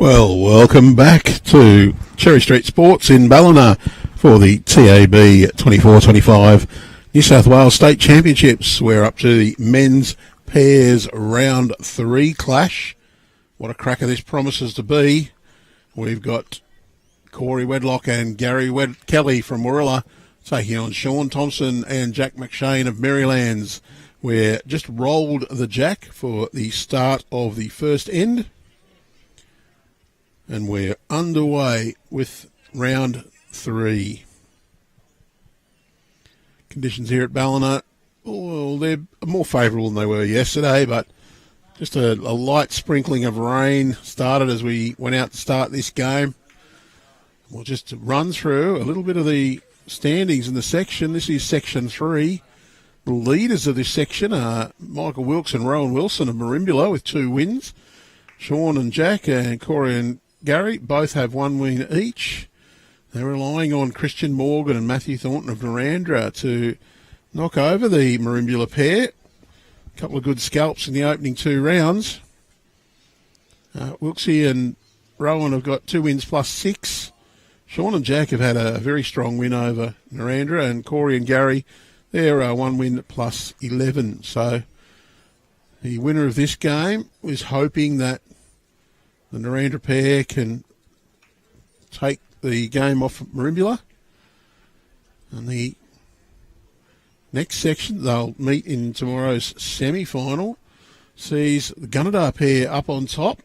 Well, welcome back to Cherry Street Sports in Ballina for the TAB 24-25 New South Wales State Championships. We're up to the men's pairs round 3 clash. What a cracker this promises to be. We've got Corey Wedlock and Gary Kelly from Warilla taking on Shawn, Thompson and Jack McShane of Merrylands. We're just rolled the jack for the start of the first end. And we're underway with round 3. Conditions here at Ballina, well, they're more favourable than they were yesterday, but just a light sprinkling of rain started as we went out to start this game. We'll just run through a little bit of the standings in the section. This is section 3. The leaders of this section are Michael Wilkes and Rowan Wilson of Merimbula with 2 wins. Shawn and Jack and Corey and Gary both have 1 win each. They're relying on Christian Morgan and Matthew Thornton of Narandra to knock over the Merimbula pair. A couple of good scalps in the opening 2 rounds. Wilksy and Rowan have got 2 wins plus 6. Shawn and Jack have had a very strong win over Narandra, and Corey and Gary, they're 1 win plus 11. So the winner of this game is hoping that the Narandra pair can take the game off Merimbula. And the next section, they'll meet in tomorrow's semi-final, sees the Gunnedah pair up on top,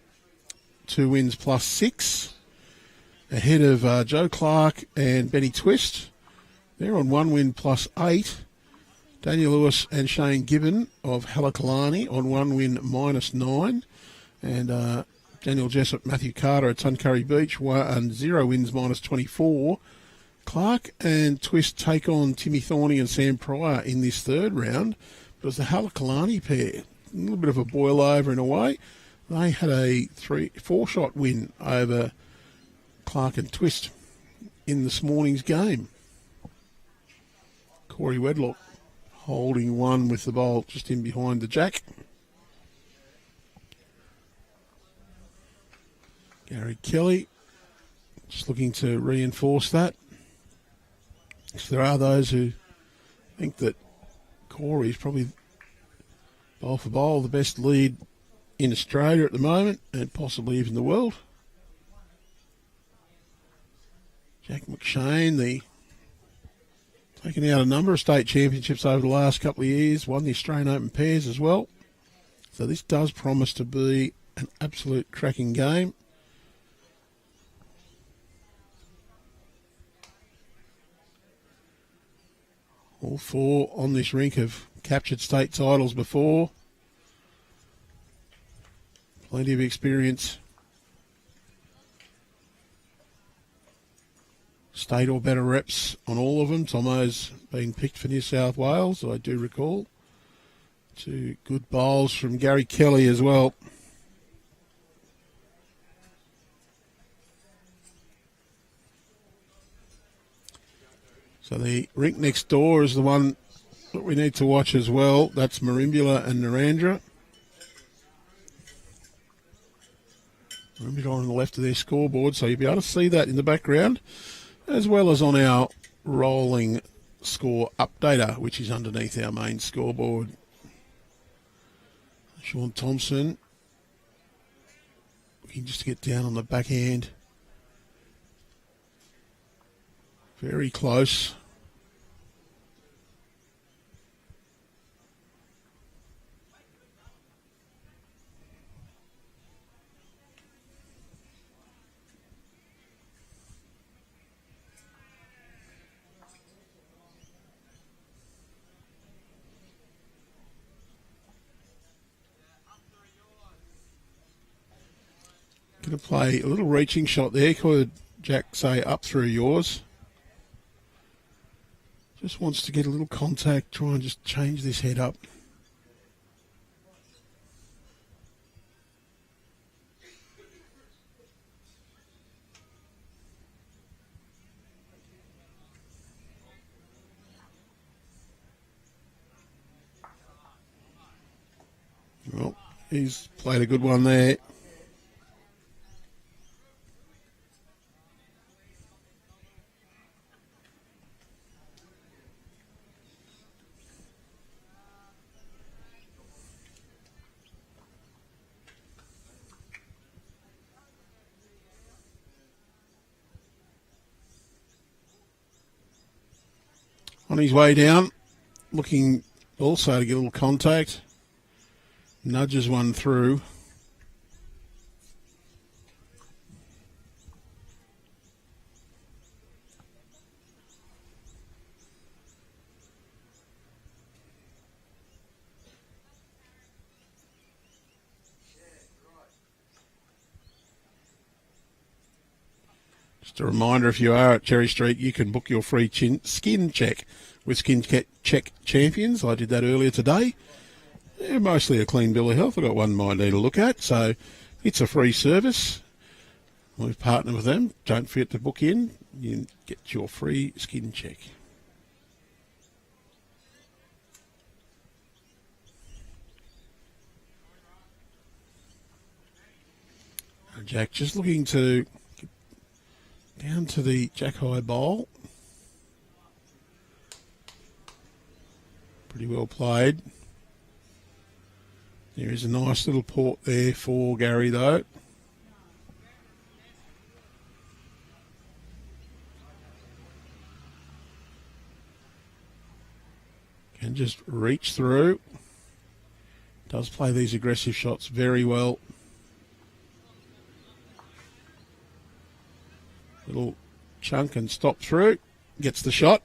2 wins plus 6, ahead of Joe Clark and Benny Twist. They're on 1 win plus 8. Daniel Lewis and Shane Gibbon of Halakalani on 1 win minus 9. And Daniel Jessup, Matthew Carter at Tuncurry Beach, 0 wins minus 24. Clark and Twist take on Timmy Thorney and Sam Pryor in this 3rd round. But it was the Halakalani pair, a little bit of a boil over in a way. They had a 4-shot win over Clark and Twist in this morning's game. Corey Wedlock holding 1 with the bowl just in behind the jack. Gary Kelly just looking to reinforce that. So there are those who think that Corey is probably bowl for bowl the best lead in Australia at the moment, and possibly even the world. Jack McShane, taken out a number of state championships over the last couple of years, won the Australian Open pairs as well. So this does promise to be an absolute cracking game. All 4 on this rink have captured state titles before. Plenty of experience. State or better reps on all of them. Tomo's been picked for New South Wales, I do recall. 2 good bowls from Gary Kelly as well. So the rink next door is the one that we need to watch as well. That's Merimbula and Narandra. Merimbula on the left of their scoreboard, so you'll be able to see that in the background, as well as on our rolling score updater, which is underneath our main scoreboard. Shawn Thompson looking just to get down on the backhand. Very close. Going to play a little reaching shot there. Could Jack say up through yours? Just wants to get a little contact, try and just change this head up. Well, he's played a good one there. On his way down, looking also to get a little contact. Nudges one through. Just a reminder, if you are at Cherry Street, you can book your free skin check with Skin Check Champions. I did that earlier today. They're mostly a clean bill of health. I've got one might need to look at, so it's a free service. We've partnered with them. Don't forget to book in. You get your free skin check. Jack just looking to get down to the Jack High Bowl. Pretty well played. There is a nice little port there for Gary, though. Can just reach through. Does play these aggressive shots very well. Little chunk and stop through. Gets the shot.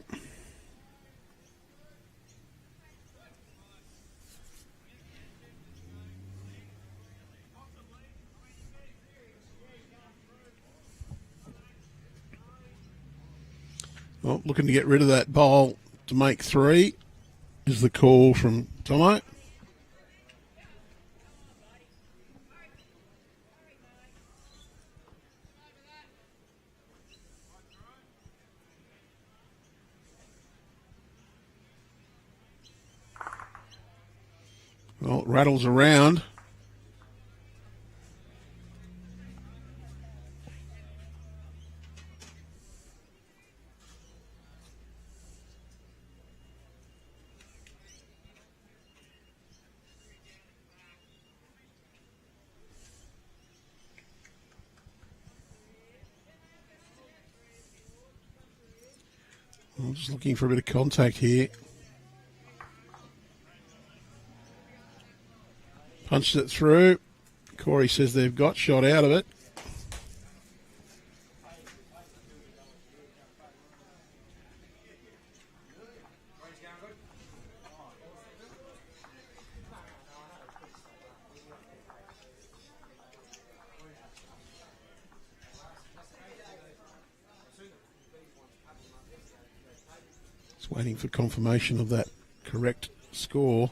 Well, looking to get rid of that bowl to make three is the call from Tomo. Well, it rattles around. I'm just looking for a bit of contact here. Punched it through. Corey says they've got shot out of it. Just waiting for confirmation of that correct score.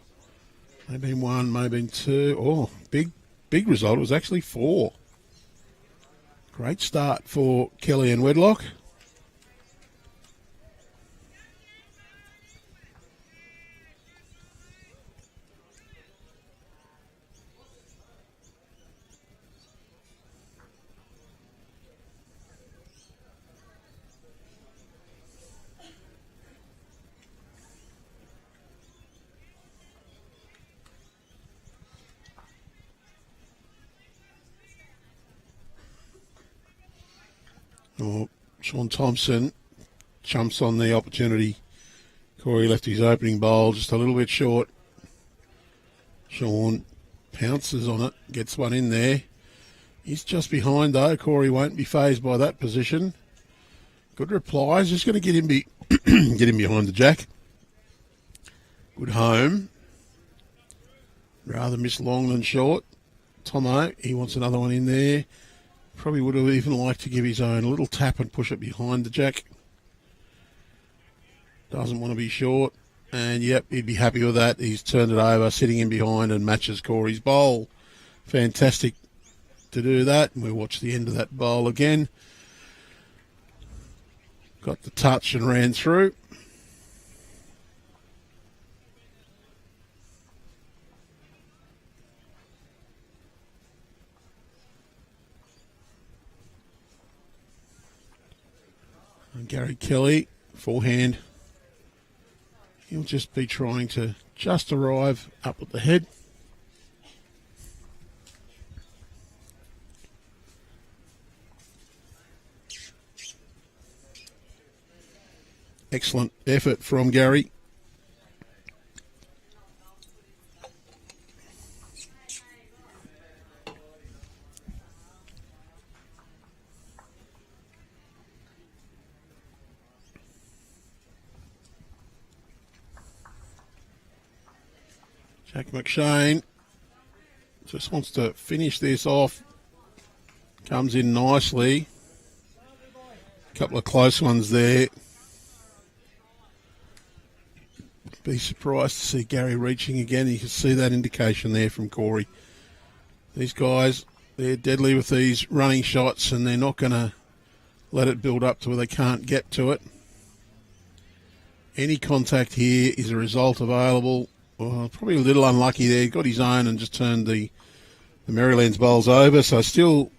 May have been one, may have been two. Oh, big result. It was actually 4. Great start for Kelly and Wedlock. Oh, Shawn Thompson jumps on the opportunity. Corey left his opening bowl just a little bit short. Shawn pounces on it, gets one in there. He's just behind though. Corey won't be fazed by that position. Good replies. Just going to get him get him behind the jack. Good home. Rather miss long than short. Tomo, he wants another one in there. Probably would have even liked to give his own a little tap and push it behind the jack. Doesn't want to be short. And, yep, he'd be happy with that. He's turned it over, sitting in behind and matches Corey's bowl. Fantastic to do that. And we'll watch the end of that bowl again. Got the touch and ran through. And Gary Kelly, forehand. He'll just be trying to just arrive up at the head. excellent effort from Gary. Jack McShane just wants to finish this off. Comes in nicely. A couple of close ones there. Be surprised to see Gary reaching again. You can see that indication there from Corey. These guys, they're deadly with these running shots, and they're not going to let it build up to where they can't get to it. Any contact here is a result available. Well, probably a little unlucky there. He got his own and just turned the Merrylands bowls over. So still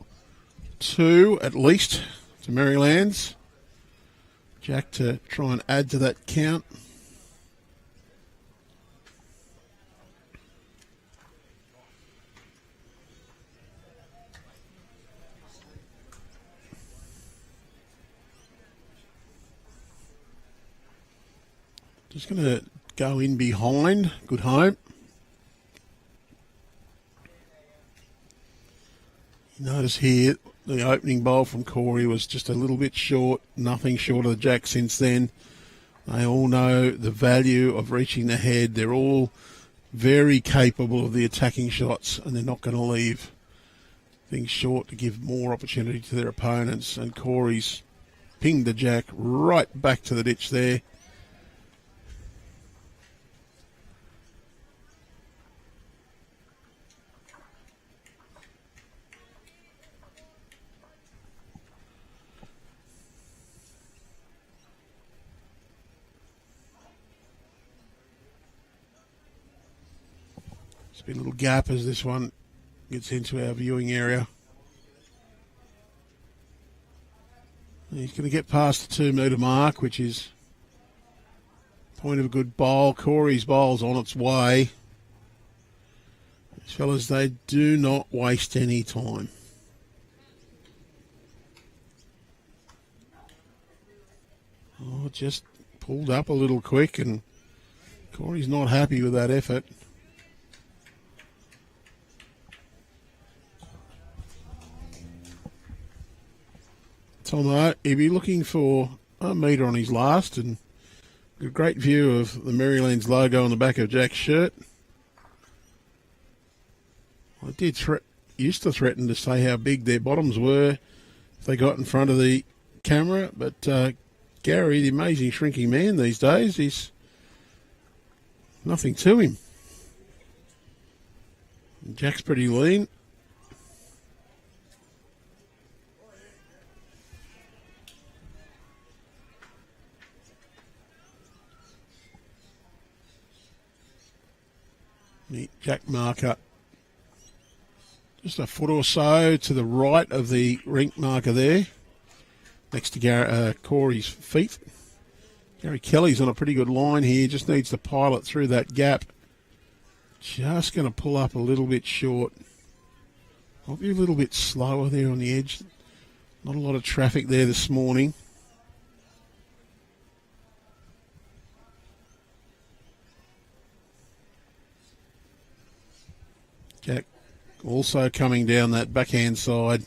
2 at least to Merrylands. Jack to try and add to that count. Just going to go in behind. Good home. You notice here the opening bowl from Corey was just a little bit short. Nothing short of the Jack since then. They all know the value of reaching the head. They're all very capable of the attacking shots, and they're not going to leave things short to give more opportunity to their opponents. And Corey's pinged the Jack right back to the ditch there. There's been a little gap as this one gets into our viewing area. He's going to get past the 2 metre mark, which is point of a good bowl. Corey's bowl's on its way. These fellas, they do not waste any time. Oh, just pulled up a little quick, and Corey's not happy with that effort. Tomo, he'll be looking for a metre on his last, and a great view of the Merrylands logo on the back of Jack's shirt. I did used to threaten to say how big their bottoms were if they got in front of the camera, but Gary, the amazing shrinking man these days, he's nothing to him. Jack's pretty lean. Jack marker just a foot or so to the right of the rink marker there, next to Corey's feet. Gary Kelly's on a pretty good line here, just needs to pilot through that gap. Just going to pull up a little bit short. I'll be a little bit slower there on the edge. Not a lot of traffic there this morning. Jack also coming down that backhand side.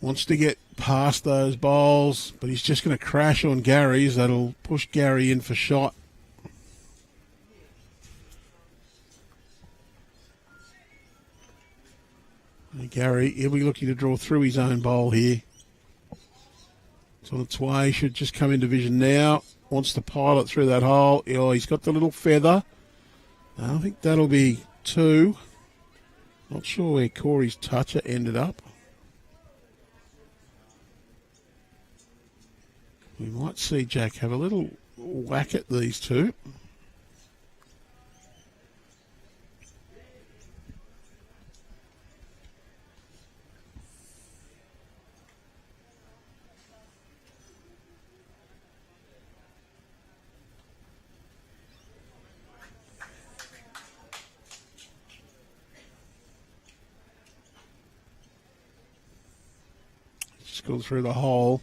Wants to get past those bowls, but he's just going to crash on Gary's. That'll push Gary in for shot. And Gary, he'll be looking to draw through his own bowl here. It's on its way, should just come into vision now. Wants to pilot through that hole. Oh, he's got the little feather. I think that'll be 2. Not sure where Corey's toucher ended up. We might see Jack have a little whack at these 2. Just go through the hole.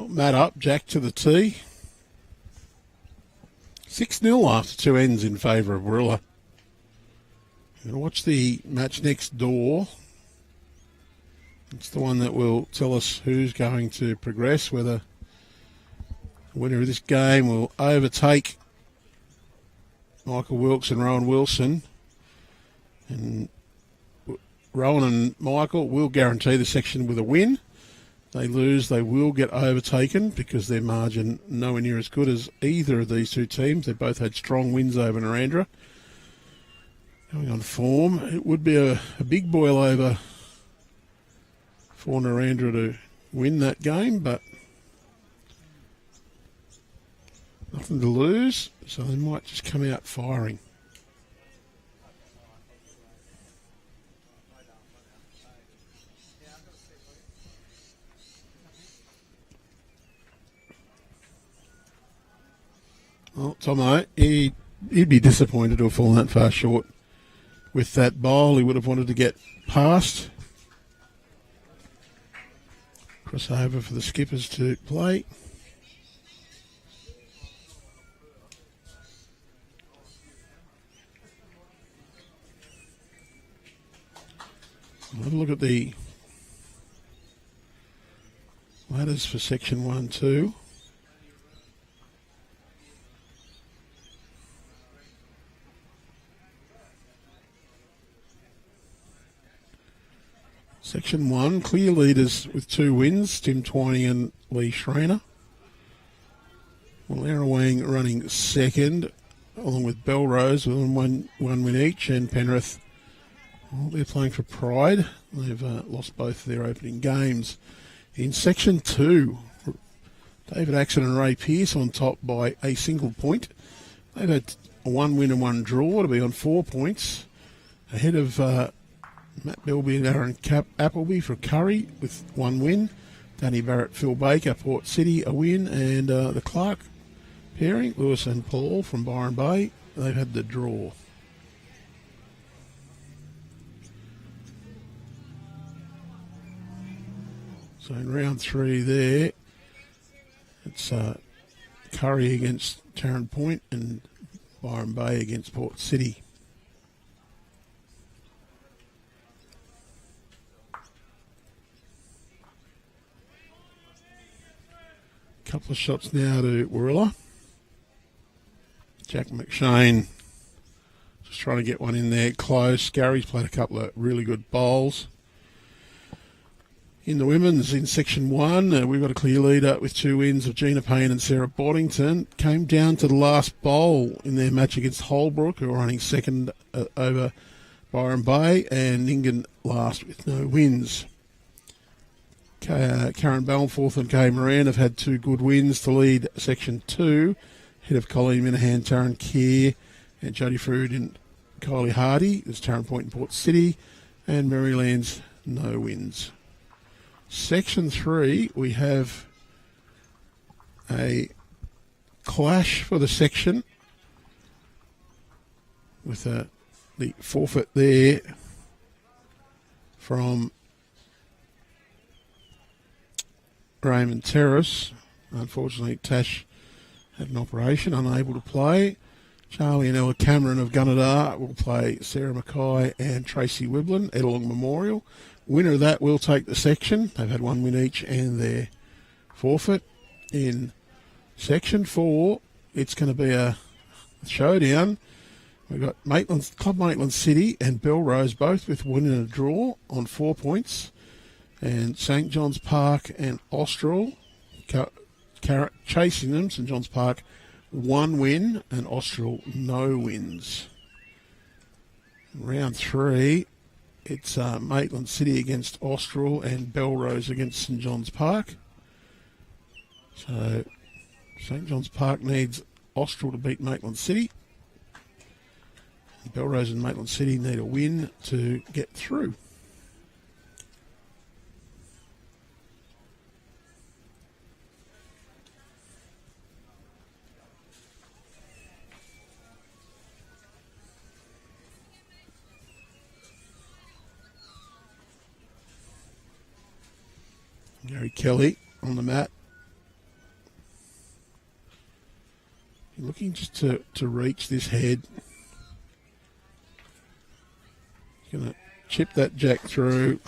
Well, Matt up, Jack to the tee. 6-0 after two ends in favour of Warilla. Going to watch the match next door. It's the one that will tell us who's going to progress, whether the winner of this game will overtake Michael Wilkes and Rowan Wilson. And Rowan and Michael will guarantee the section with a win. They lose, they will get overtaken because their margin nowhere near as good as either of these two teams. They both had strong wins over Narrandera. Going on form, it would be a big boil over for Narrandera to win that game, but nothing to lose, so they might just come out firing. Well, Tomo, he'd be disappointed to have fallen that far short with that bowl. He would have wanted to get past. Cross over for the skippers to play. We'll have a look at the ladders for section 1 and 2. Section 1, clear leaders with 2 wins, Tim Twining and Lee Schreiner. Well, Arrowang running second, along with Belrose with one win each, and Penrith, well, they're playing for pride. They've lost both of their opening games. In Section 2, David Axon and Ray Pearce on top by a single point. They've had a 1 win and 1 draw to be on 4 points, ahead of Matt Belby and Aaron Appleby for Curry with 1 win. Danny Barrett, Phil Baker, Port City, a win. And the Clark pairing, Lewis and Paul from Byron Bay, they've had the draw. So in round 3 there, it's Curry against Tarrant Point and Byron Bay against Port City. Couple of shots now to Warilla. Jack McShane just trying to get one in there close. Gary's played a couple of really good bowls. In the women's, in Section 1, we've got a clear leader with 2 wins of Gina Payne and Sarah Boddington. Came down to the last bowl in their match against Holbrook, who are running second over Byron Bay, and Ningen last with no wins. Karen Balforth and Kay Moran have had 2 good wins to lead Section 2, head of Colleen Minahan, Tarrant Kerr, and Jodie Frood and Kylie Hardy. There's Tarrant Point and Port City, and Merrylands, no wins. Section 3, we have a clash for the section with the forfeit there from Raymond Terrace. Unfortunately, Tash had an operation, unable to play. Charlie and Ella Cameron of Gunnedah will play Sarah Mackay and Tracy Wiblin, Edelong Memorial. Winner of that will take the section. They've had 1 win each and their forfeit. In Section 4, it's going to be a showdown. We've got Club Maitland City and Belrose both with win and a draw on 4 points. And St John's Park and Austral chasing them. St John's Park 1 win and Austral no wins. Round 3, it's Maitland City against Austral and Belrose against St John's Park. So St John's Park needs Austral to beat Maitland City. Belrose and Maitland City need a win to get through. Gary Kelly on the mat looking just to reach this head. Going to chip that jack through.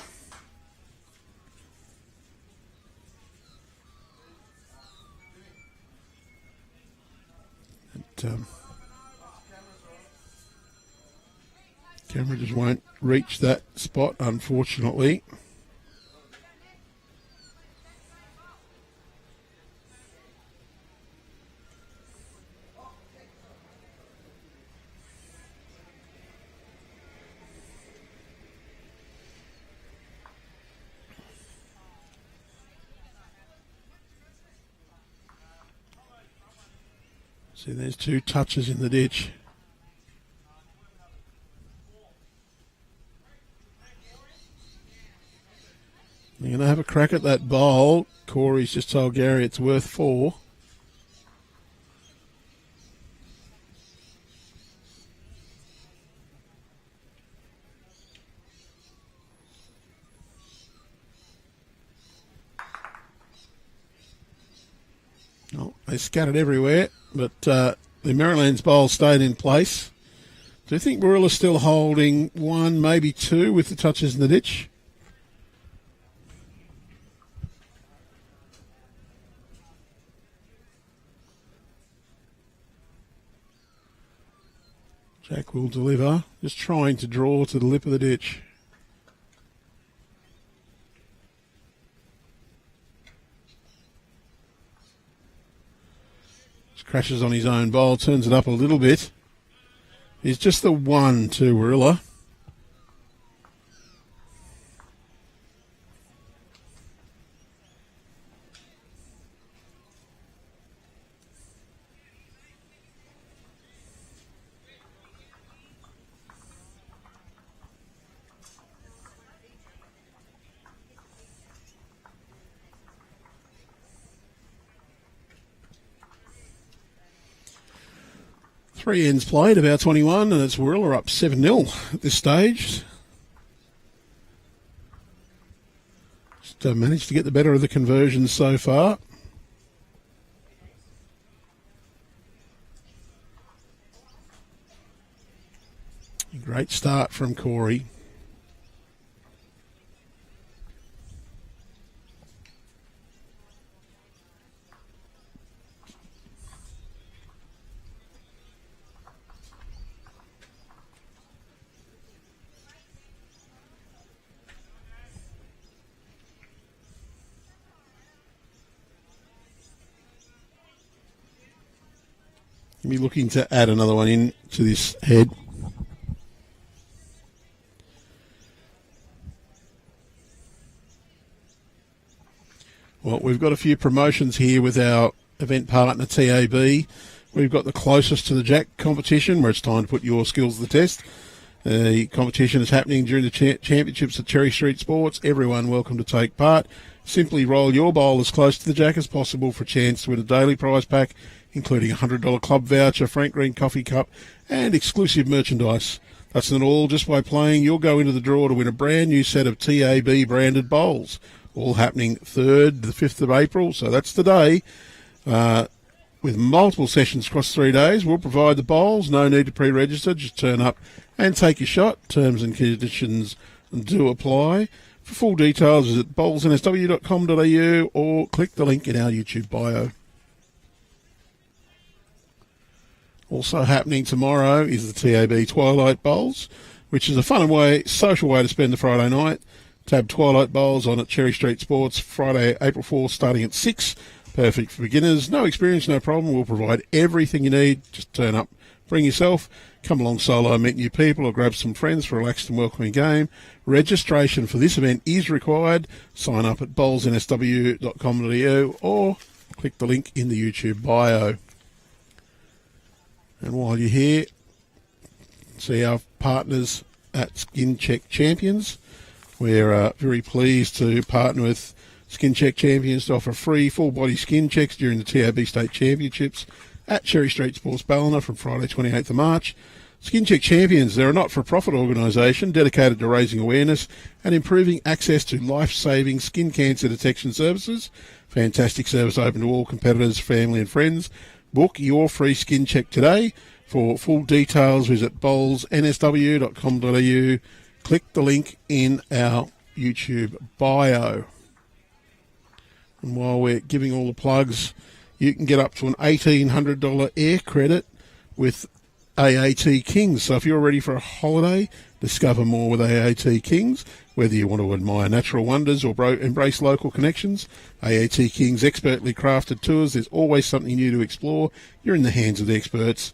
And, camera just won't reach that spot, unfortunately. See, there's 2 touches in the ditch. You're going to have a crack at that bowl. Corey's just told Gary it's worth 4. Oh, they scattered everywhere, but the Merrylands bowl stayed in place. Do you think Warilla's still holding 1, maybe 2 with the touches in the ditch? Jack will deliver, just trying to draw to the lip of the ditch. Just crashes on his own bowl, turns it up a little bit. He's just the 1 to Warilla. Three ends played, about 21, and it's Warilla up 7-0 at this stage. Just managed to get the better of the conversions so far. A great start from Corey. Be looking to add another one in to this head. Well, we've got a few promotions here with our event partner TAB. We've got the closest to the Jack competition, where it's time to put your skills to the test. The competition is happening during the championships at Cherry Street Sports. Everyone welcome to take part. Simply roll your bowl as close to the Jack as possible for a chance to win a daily prize pack, including a $100 club voucher, Frank Green coffee cup, and exclusive merchandise. That's not all. Just by playing, you'll go into the draw to win a brand new set of TAB branded bowls. All happening 3rd to the 5th of April, so that's today. With multiple sessions across 3 days, we'll provide the bowls. No need to pre-register. Just turn up and take your shot. Terms and conditions do apply. For full details, visit bowlsnsw.com.au or click the link in our YouTube bio. Also happening tomorrow is the TAB Twilight Bowls, which is a fun and social way to spend the Friday night. Tab Twilight Bowls on at Cherry Street Sports, Friday, April 4th, starting at 6. Perfect for beginners. No experience, no problem. We'll provide everything you need. Just turn up, bring yourself, come along solo, meet new people, or grab some friends for a relaxed and welcoming game. Registration for this event is required. Sign up at bowlsnsw.com.au or click the link in the YouTube bio. And while you're here, see our partners at Skin Check Champions. We're very pleased to partner with Skin Check Champions to offer free full-body skin checks during the TAB State Championships at Cherry Street Sports Ballina from Friday 28th of March. Skin Check Champions, they're a not-for-profit organisation dedicated to raising awareness and improving access to life-saving skin cancer detection services. Fantastic service open to all competitors, family and friends. Book your free skin check today. For full details, visit bowlsnsw.com.au. Click the link in our YouTube bio. And while we're giving all the plugs, you can get up to an $1,800 air credit with AAT Kings. So if you're ready for a holiday, discover more with AAT Kings. Whether you want to admire natural wonders or embrace local connections, AAT Kings' expertly crafted tours, there's always something new to explore. You're in the hands of the experts.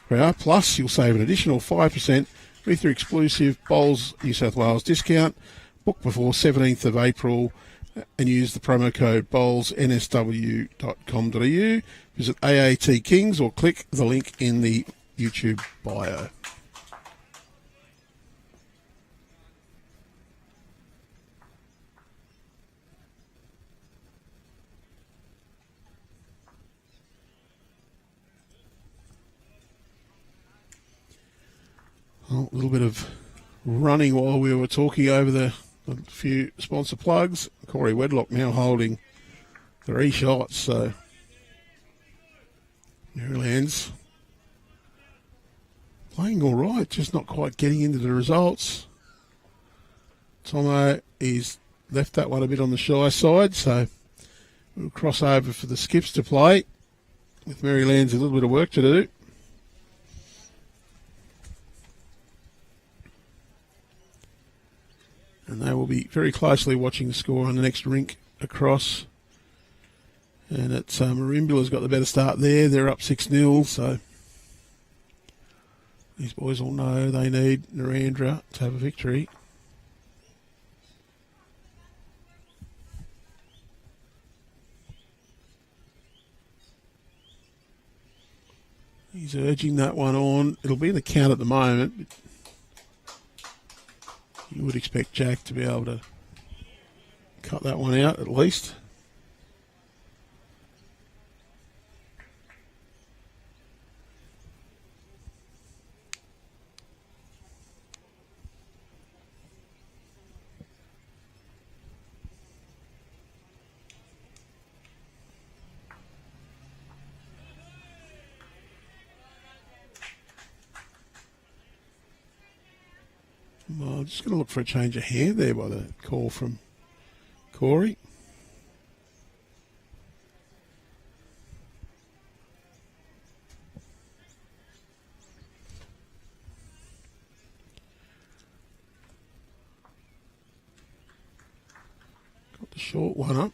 Plus, you'll save an additional 5% with your exclusive Bowls New South Wales discount. Book before 17th of April and use the promo code bowlsnsw.com.au. Visit AAT Kings or click the link in the YouTube bio. Well, a little bit of running while we were talking over the few sponsor plugs. Corey Wedlock now holding 3 shots, so Merrylands playing all right, just not quite getting into the results. Tomo, he's left that one a bit on the shy side, so we'll cross over for the skips to play. With Merrylands, a little bit of work to do. And they will be very closely watching the score on the next rink across. And it's Marimbula's got the better start there. They're up 6-0, so these boys all know they need Narendra to have a victory. He's urging that one on. It'll be in the count at the moment. You would expect Jack to be able to cut that one out at least. Well, I'm just going to look for a change of hand there by the call from Corey. Got the short one up.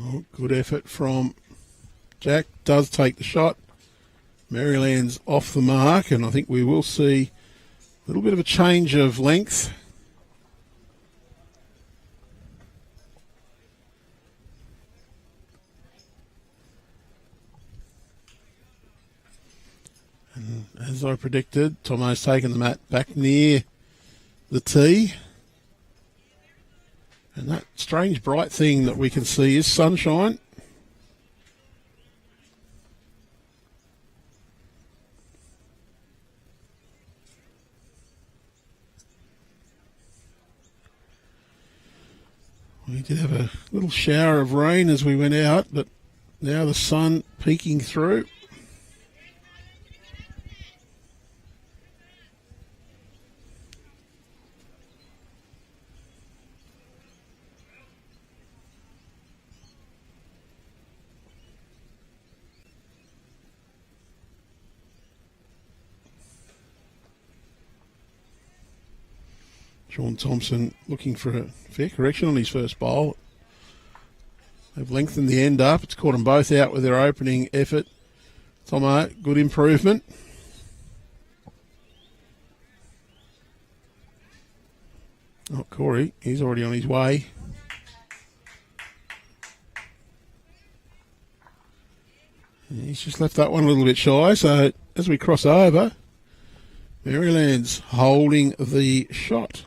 Oh, good effort from Jack. Does take the shot. Merrylands off the mark, and I think we will see a little bit of a change of length. And as I predicted, Tomo's taken the mat back near the tee. And that strange bright thing that we can see is sunshine. We did have a little shower of rain as we went out, but now the sun peeking through. Shawn Thompson looking for a fair correction on his first bowl. They've lengthened the end up. It's caught them both out with their opening effort. Tomo, good improvement. Oh, Corey, he's already on his way. He's just left that one a little bit shy, so as we cross over, Merrylands holding the shot.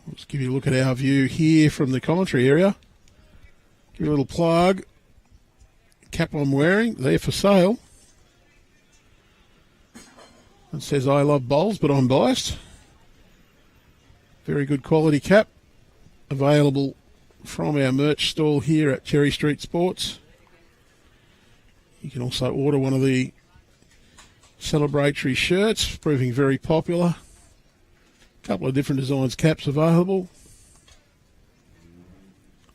Let's give you a look at our view here from the commentary area. Give you a little plug. Cap I'm wearing, there for sale. It says I love bowls, but I'm biased. Very good quality cap. Available from our merch stall here at Cherry Street Sports. You can also order one of the celebratory shirts, proving very popular. A couple of different designs caps available.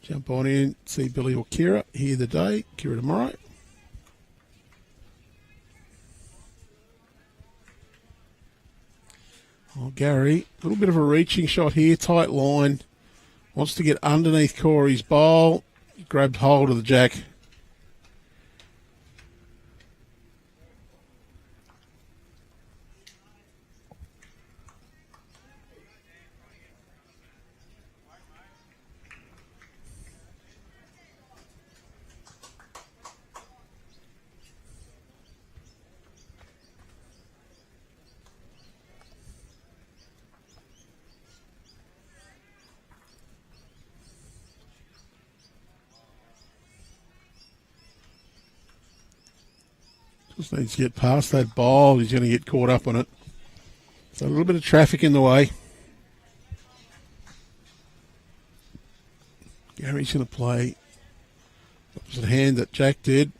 Jump on in, see Billy or Kira here today, Kira tomorrow. Oh, Gary, a little bit of a reaching shot here, tight line. Wants to get underneath Corey's bowl. Grabbed hold of the jack. Just needs to get past that bowl. He's going to get caught up on it. So a little bit of traffic in the way. Gary's going to play opposite hand that Jack did.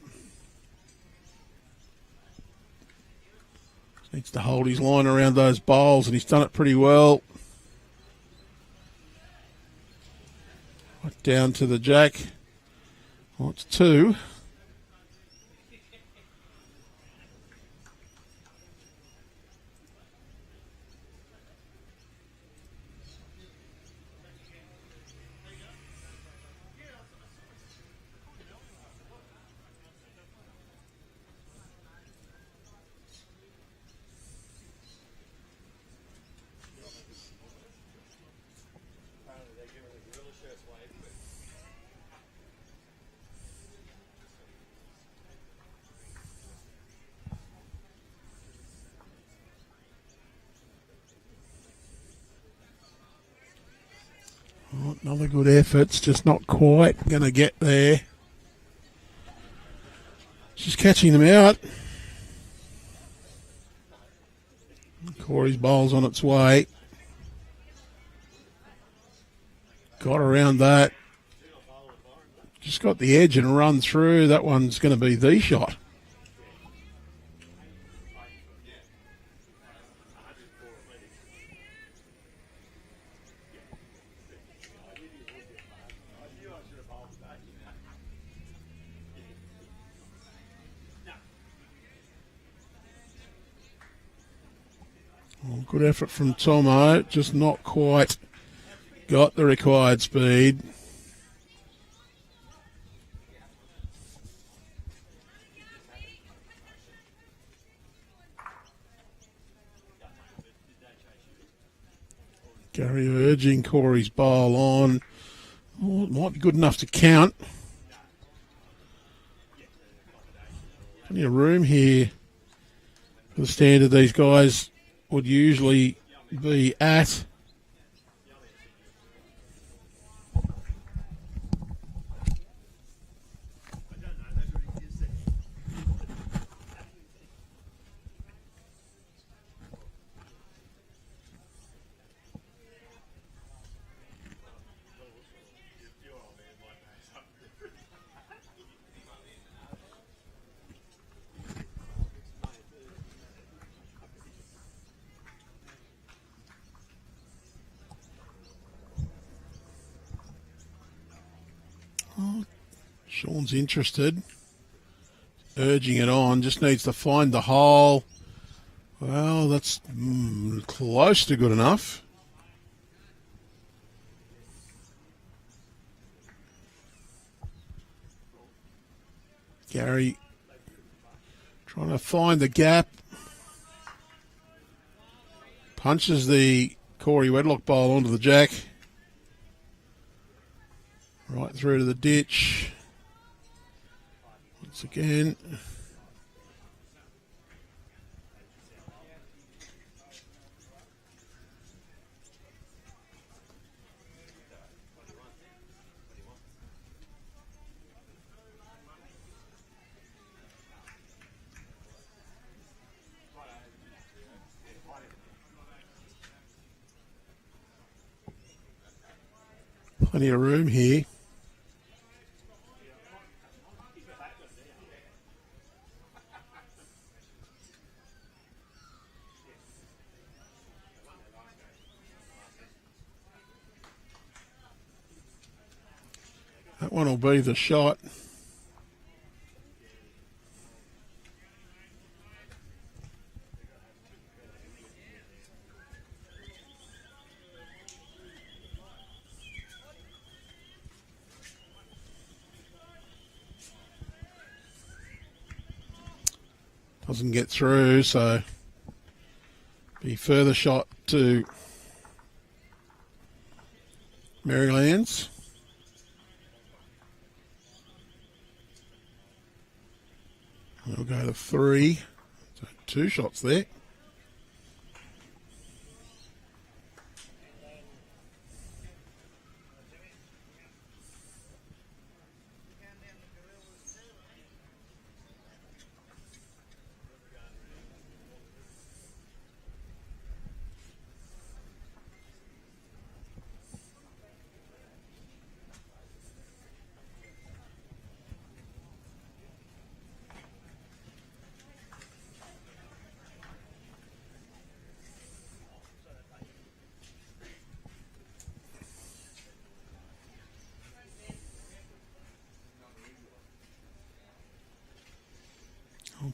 Needs to hold his line around those bowls, and he's done it pretty well. Right down to the jack. Well, it's two. Oh, another good effort. It's just not quite going to get there. Just catching them out. Corey's bowl's on its way. Got around that. Just got the edge and run through. That one's going to be the shot. Oh, good effort from Tomo, just not quite got the required speed. Gary urging Corey's bowl on. Oh, it might be good enough to count. Plenty of room here for the standard these guys would usually be at. Oh, Shawn's interested. Urging it on. Just needs to find the hole. Well, that's close to good enough. Gary Trying to find the gap. Punches the Corey Wedlock bowl onto the jack. Right through to the ditch. Once again. Plenty of room here. That one will be the shot. Doesn't get through, so be further shot to Merrylands. We'll go to 3. So 2 shots there.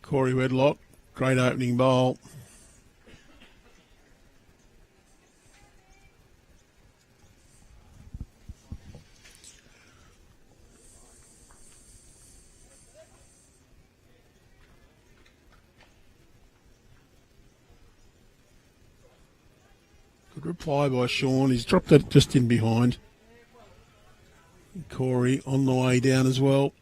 Corey Wedlock, great opening bowl. Good reply by Shawn. He's dropped it just in behind. Corey on the way down as well.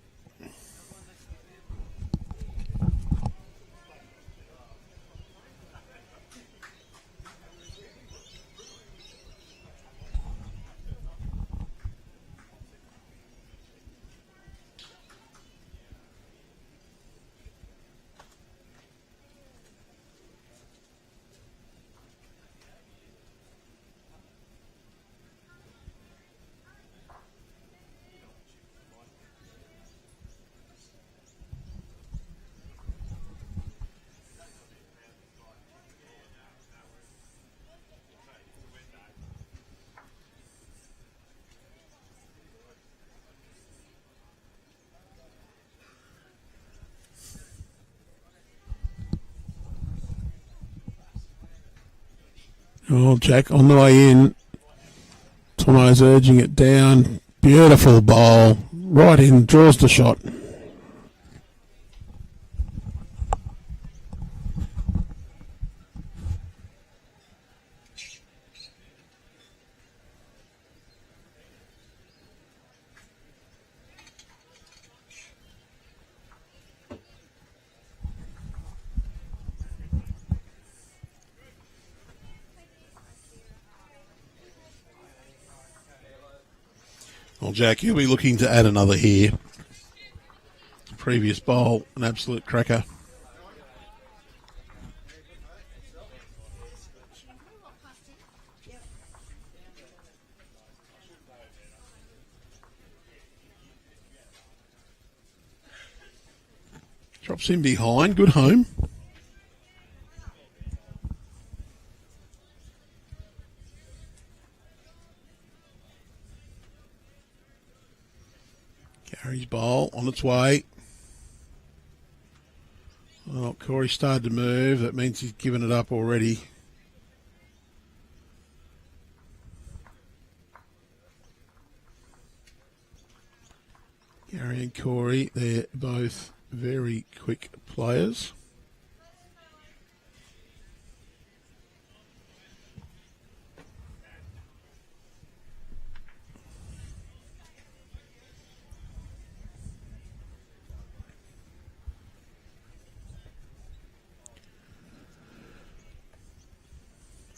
Oh, Jack on the way in. Tomo's urging it down. Beautiful bowl. Right in, draws the shot. Well, Jack, you'll be looking to add another here. Previous bowl, an absolute cracker. Drops in behind, good home. Gary's bowl on its way. Oh, Corey started to move. That means he's given it up already. Gary and Corey, they're both very quick players.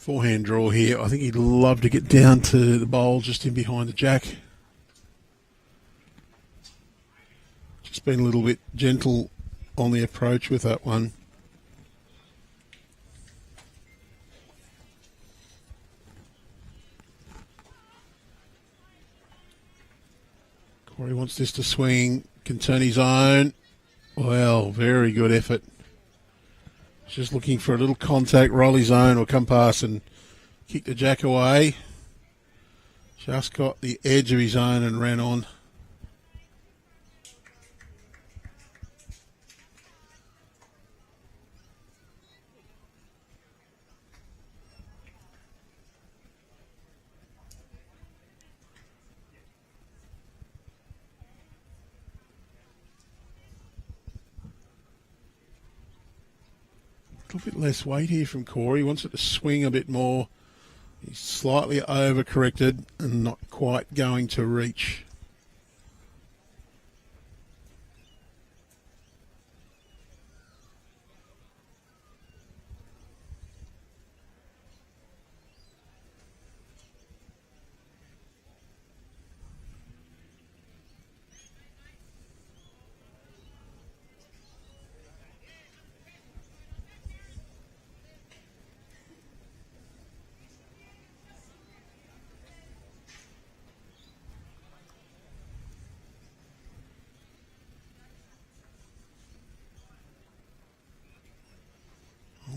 Forehand draw here. I think he'd love to get down to the bowl just in behind the jack. Just been a little bit gentle on the approach with that one. Corey wants this to swing, can turn his own. Well, very good effort. Just looking for a little contact, roll his own or come past and kick the jack away. Just got the edge of his own and ran on. A little bit less weight here from Corey. Wants it to swing a bit more. He's slightly overcorrected and not quite going to reach.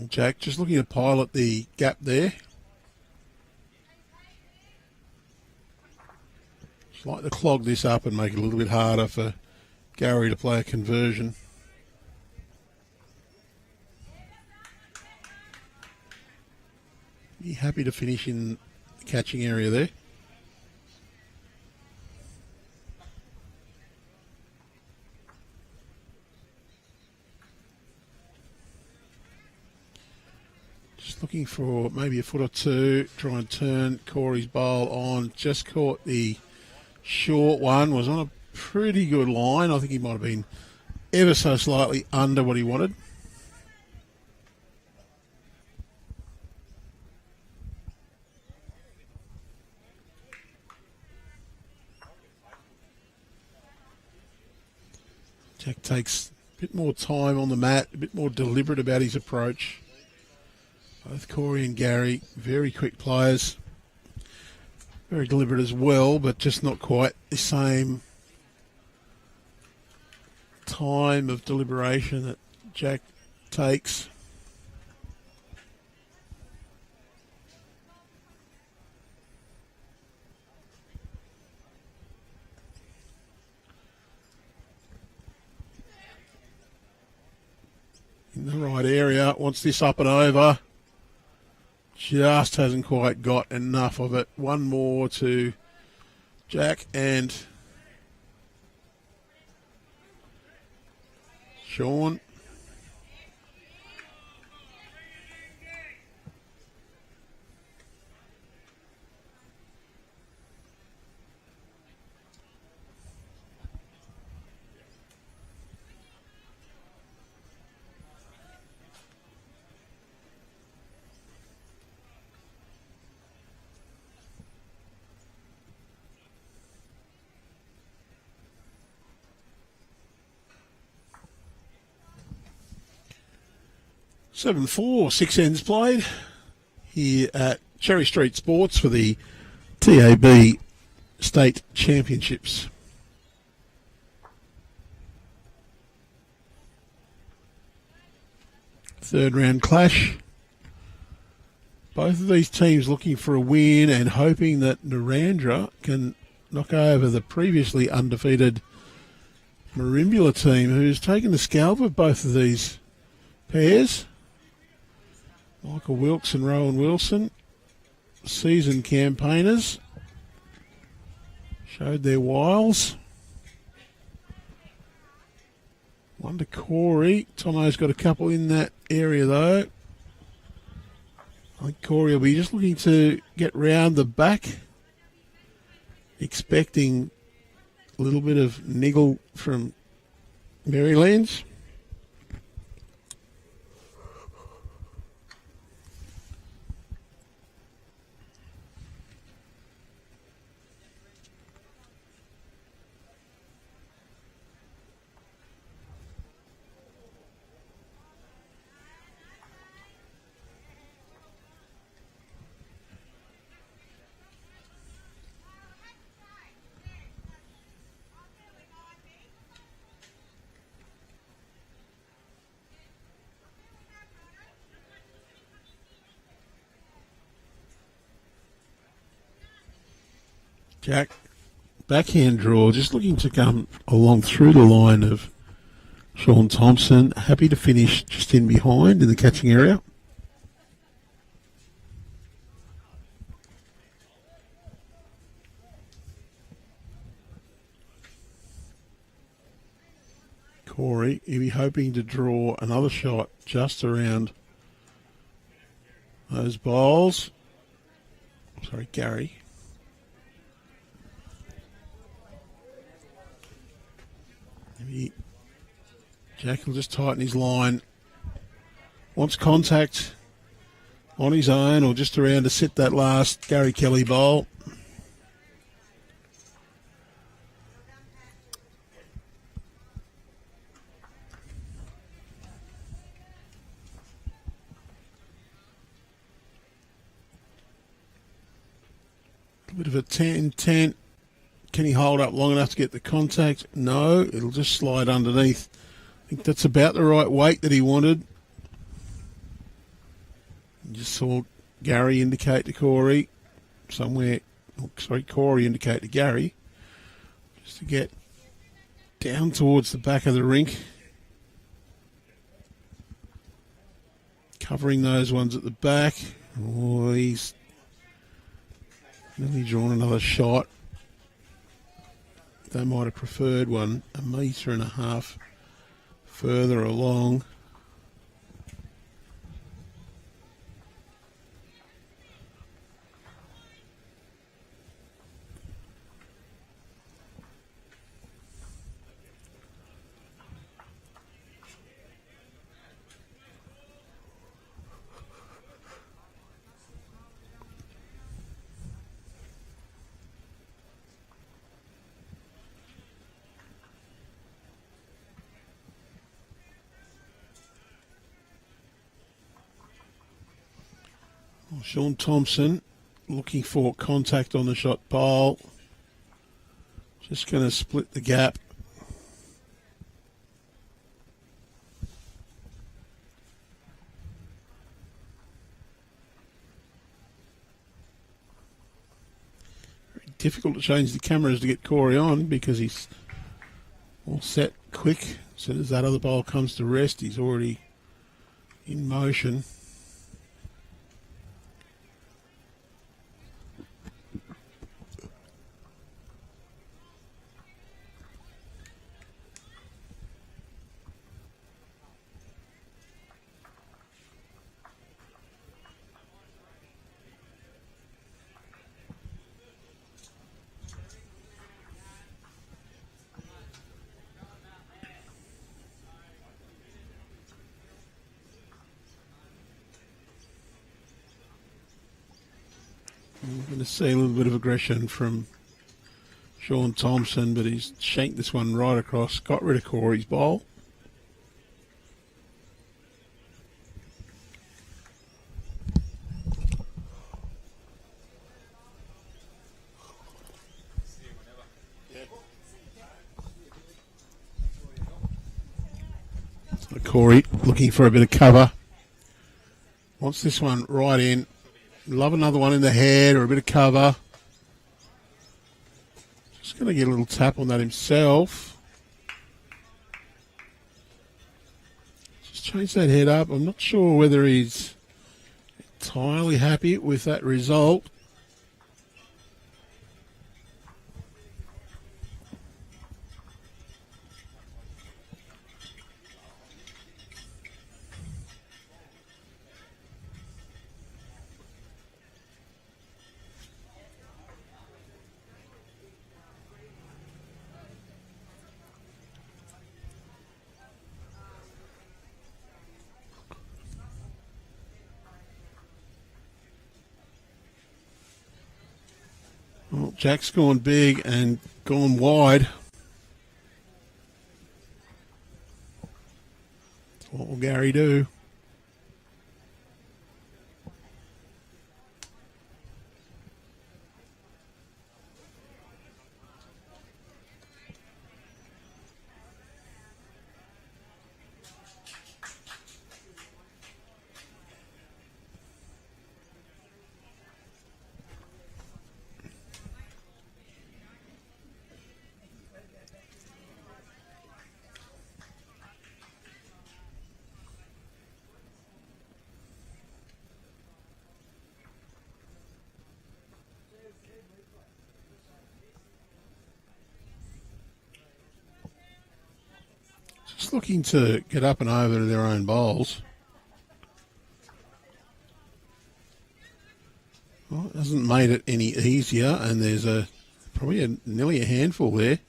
Jack just looking to pilot the gap there. Just like to clog this up and make it a little bit harder for Gary to play a conversion. Be happy to finish in the catching area there. Looking for maybe a foot or two, try and turn Corey's bowl on. Just caught the short one, was on a pretty good line. I think he might have been ever so slightly under what he wanted. Jack takes a bit more time on the mat, a bit more deliberate about his approach. Both Corey and Gary, very quick players. Very deliberate as well, but just not quite the same time of deliberation that Jack takes. In the right area, wants this up and over. Just hasn't quite got enough of it. One more to Jack and Shawn. Seven 4, 6 ends played here at Cherry Street Sports for the TAB State Championships. Third round clash. Both of these teams looking for a win and hoping that Narrandera can knock over the previously undefeated Merimbula team, who's taken the scalp of both of these pairs. Michael Wilkes and Rowan Wilson, seasoned campaigners, showed their wiles. One to Corey. Tomo's got a couple in that area though. I think Corey will be just looking to get round the back, expecting a little bit of niggle from Merrylands. Jack, backhand draw, just looking to come along through the line of Shawn Thompson. Happy to finish just in behind in the catching area. Corey, he'll be hoping to draw another shot just around those bowls. Sorry, Gary. Maybe Jack will just tighten his line. Wants contact on his own or just around to sit that last Gary Kelly bowl. A bit of a 10-10. Can he hold up long enough to get the contact? No, it'll just slide underneath. I think that's about the right weight that he wanted. Just saw Gary indicate to Corey somewhere. Oh, sorry, Corey indicate to Gary just to get down towards the back of the rink. Covering those ones at the back. Oh, he's nearly drawn another shot. They might have preferred one 1.5 meters further along. Shawn Thompson looking for contact on the shot bowl. Just going to split the gap. Very difficult to change the cameras to get Corey on because he's all set quick. As soon as that other bowl comes to rest, he's already in motion. I'm going to see a little bit of aggression from Shawn Thompson, but he's shanked this one right across, got rid of Corey's bowl. So Corey looking for a bit of cover. Wants this one right in. Love another one in the head or a bit of cover. Just going to get a little tap on that himself. Just change that head up. I'm not sure whether he's entirely happy with that result. Well, Jack's gone big and gone wide. What will Gary do? looking to get up and over to their own bowls. Well, it hasn't made it any easier, and there's probably nearly a handful there.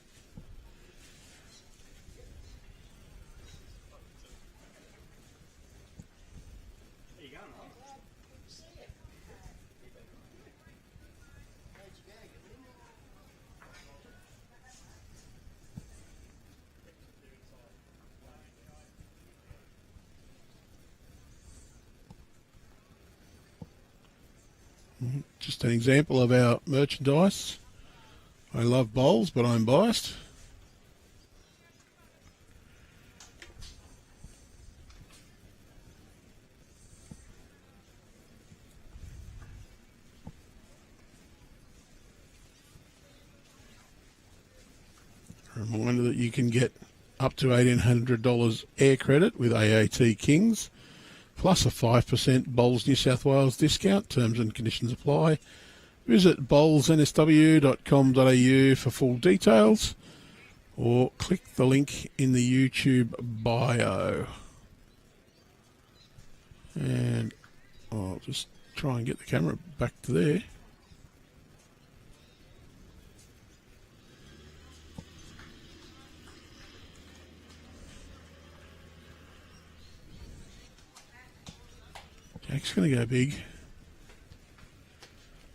Just an example of our merchandise. I love bowls, but I'm biased. A reminder that you can get up to $1,800 air credit with AAT Kings, plus a 5% Bowls New South Wales discount. Terms and conditions apply. Visit bowlsnsw.com.au for full details, or click the link in the YouTube bio. And I'll just try and get the camera back to there. Jack's going to go big.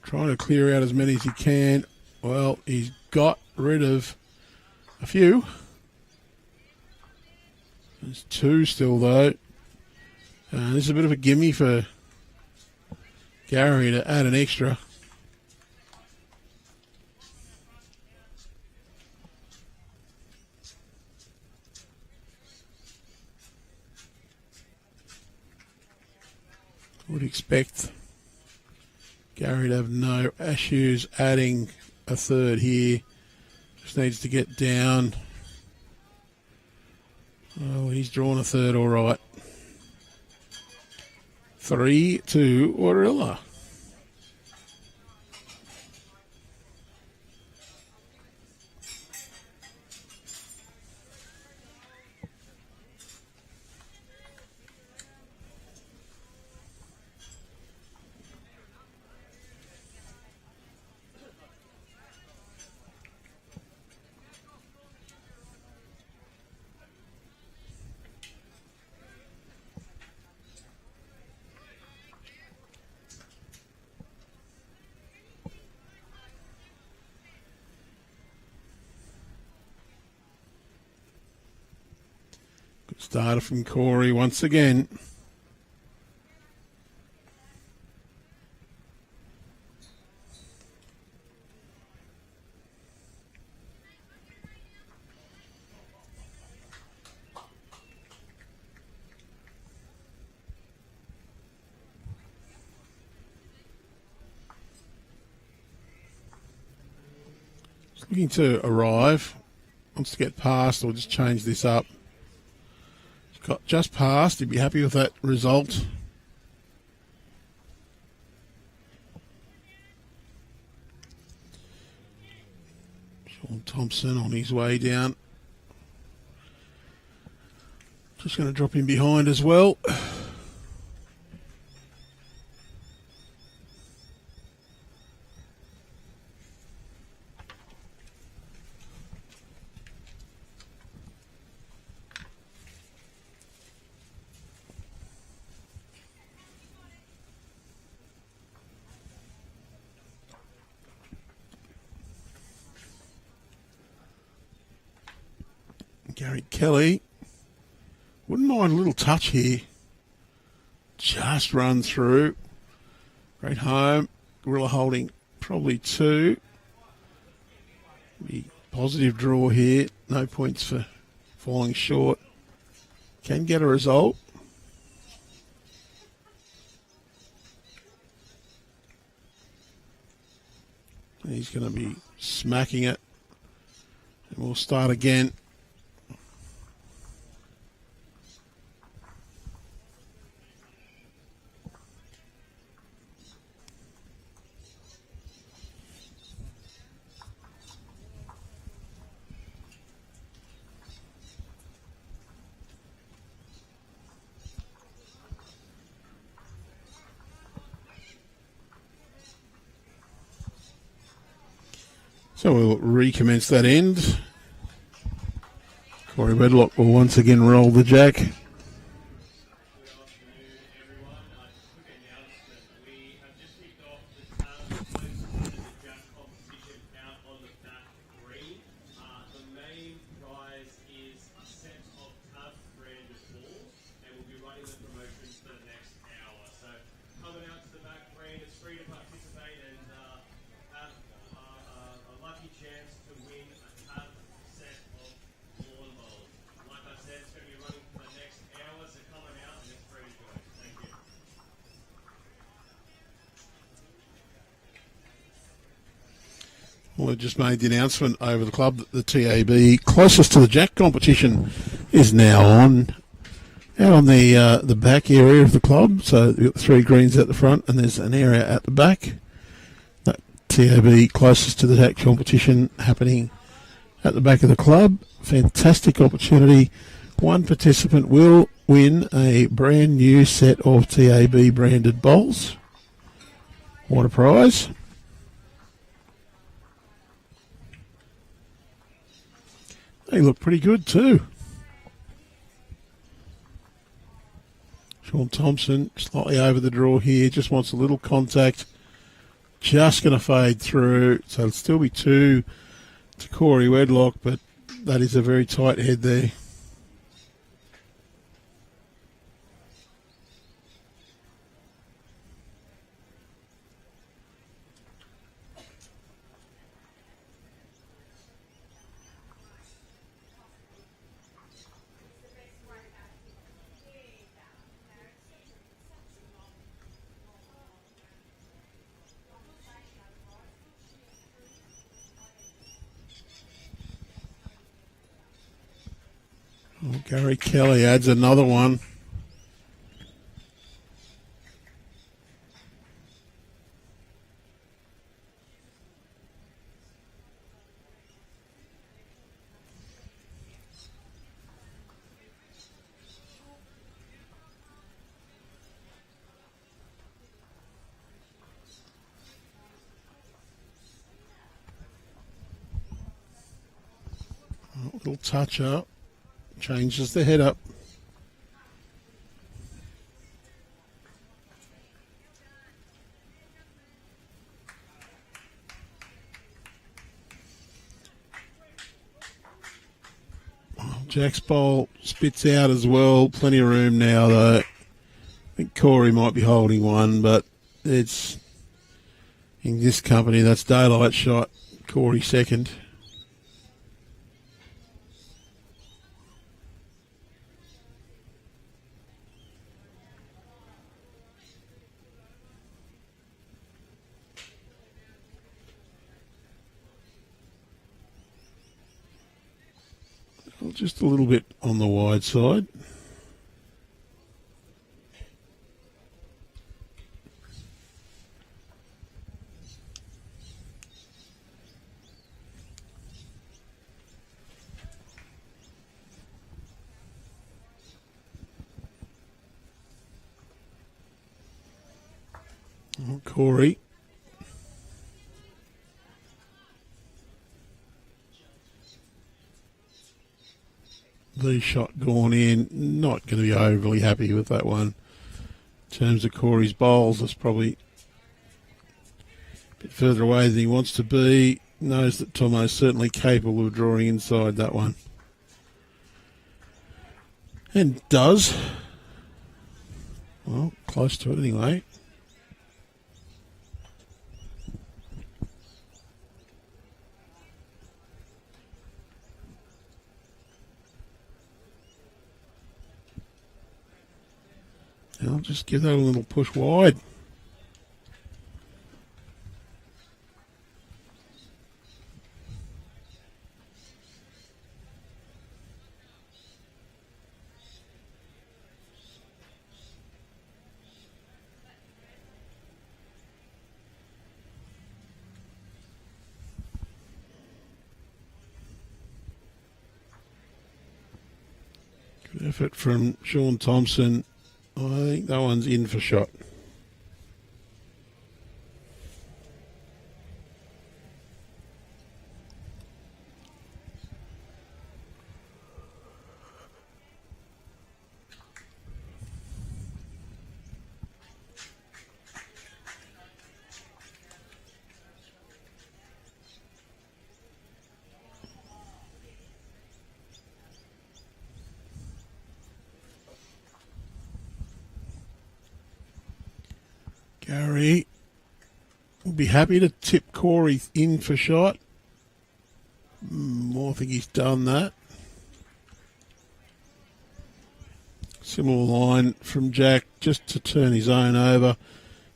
Trying to clear out as many as he can. Well, he's got rid of a few. There's two still, though. This is a bit of a gimme for Gary to add an extra. Would expect Gary to have no issues adding a third here. Just needs to get down. Well, he's drawn a third all right. 3-2 Warilla. Good starter from Corey once again. Looking to arrive, wants to get past or just change this up. Got just past, he'd be happy with that result. Shawn Thompson on his way down. Just going to drop him behind as well. Gary Kelly, wouldn't mind a little touch here. Just run through. Great home. Warilla holding probably two. Be positive draw here. No points for falling short. Can get a result. He's going to be smacking it. And we'll start again. So we'll recommence that end. Corey Wedlock will once again roll the jack. Well, we just made the announcement over the club that the TAB closest to the jack competition is now on. Out on the back area of the club, so you've got 3 greens at the front and there's an area at the back. That TAB closest to the jack competition happening at the back of the club. Fantastic opportunity. One participant will win a brand new set of TAB branded bowls. What a prize. They look pretty good too. Shawn Thompson slightly over the draw here, just wants a little contact. Just going to fade through, so it'll still be 2 to Corey Wedlock, but that is a very tight head there. Oh, Gary Kelly adds another one. A little touch up. Changes the head up. Jack's bowl spits out as well. Plenty of room now, though. I think Corey might be holding one, but it's in this company. That's daylight shot. Corey second. Just a little bit on the wide side. Oh, Corey. The shot gone in. Not going to be overly happy with that one. In terms of Corey's bowls, that's probably a bit further away than he wants to be. Knows that Tomo's certainly capable of drawing inside that one. And does. Well, close to it anyway. I'll just give that a little push wide. Good effort from Shawn Thompson. I think that one's in for shot. Gary will be happy to tip Corey in for shot. I think he's done that. Similar line from Jack, just to turn his own over.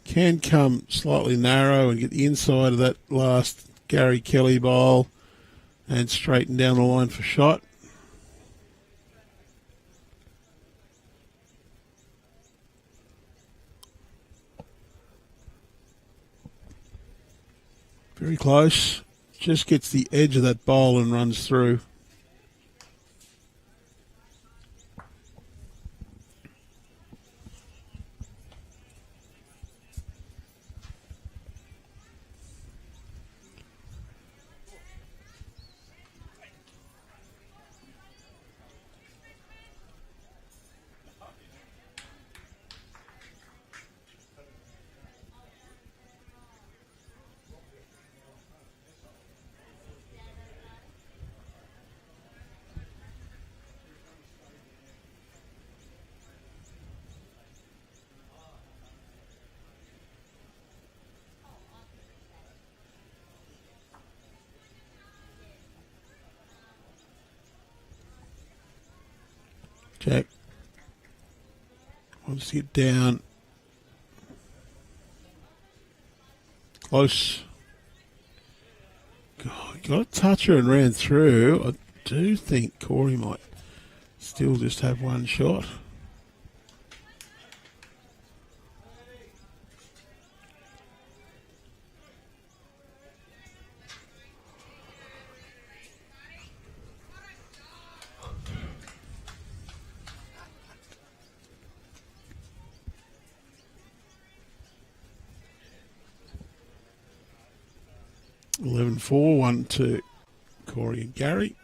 Can come slightly narrow and get the inside of that last Gary Kelly bowl and straighten down the line for shot. Very close. Just gets the edge of that bowl and runs through. Jack wants to get down. Close. God, got a toucher and ran through. I do think Corey might still just have one shot. Four, 1 to Corey and Gary.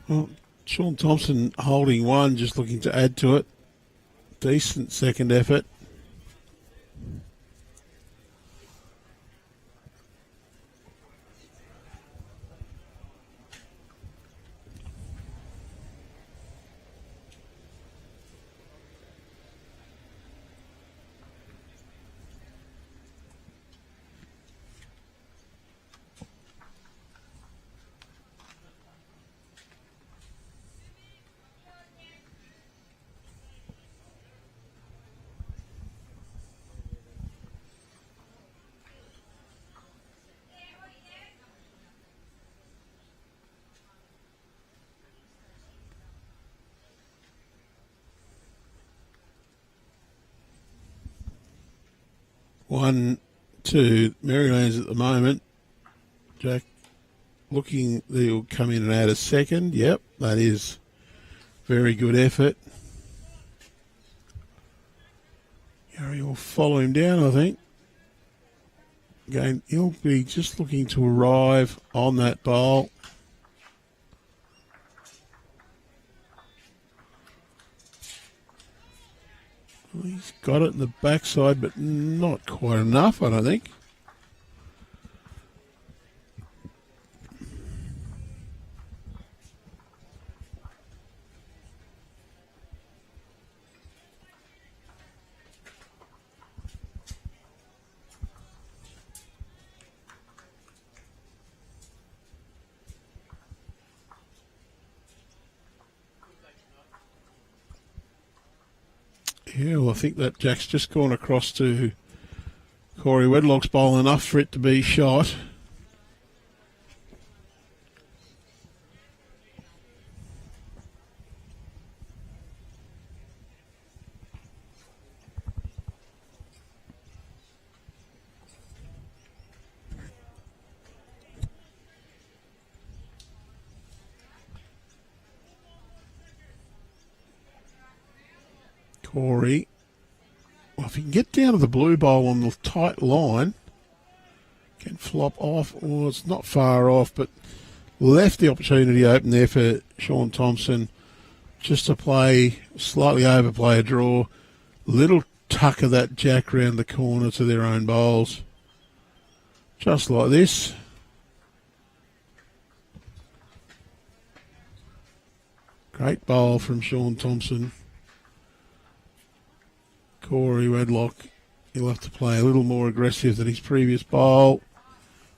Well, Shawn Thompson holding one, just looking to add to it. Decent second effort. One, two, Merrylands at the moment. Jack looking, they'll come in and add a second. Yep, that is very good effort. Gary will follow him down, I think. Again, he'll be just looking to arrive on that bowl. He's got it in the backside, but not quite enough, I don't think. Yeah, well, I think that Jack's just gone across to Corey Wedlock's bowl enough for it to be shot. Corey. Well, if he can get down to the blue bowl on the tight line, can flop off, or it's not far off, but left the opportunity open there for Shawn Thompson just to play, slightly overplay a draw. Little tuck of that jack round the corner to their own bowls. Just like this. Great bowl from Shawn Thompson. Corey Wedlock, he'll have to play a little more aggressive than his previous bowl.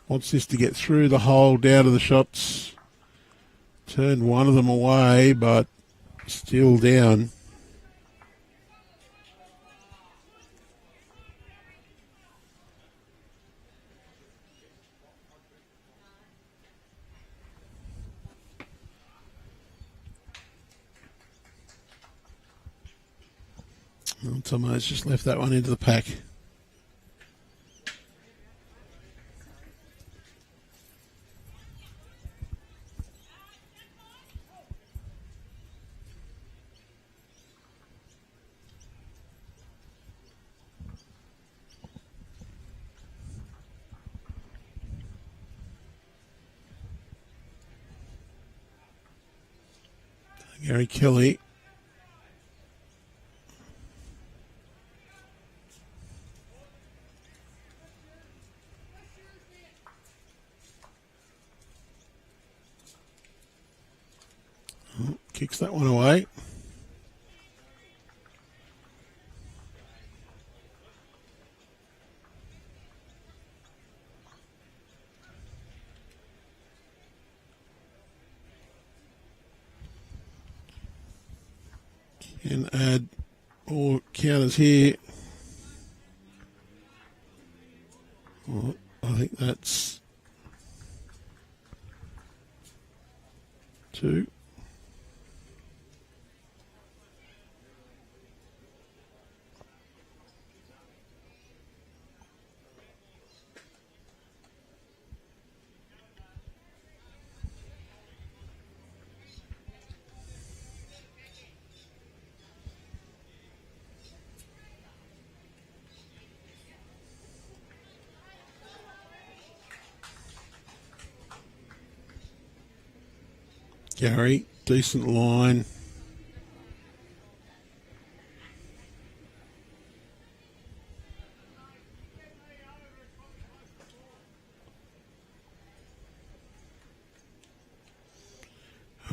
Wants this to get through the hole, down to the shots. Turned one of them away, but still down. Well, Tomo's just left that one into the pack. Gary Kelly. Oh, kicks that one away. And add all counters here. Well, I think that's 2. Gary, decent line.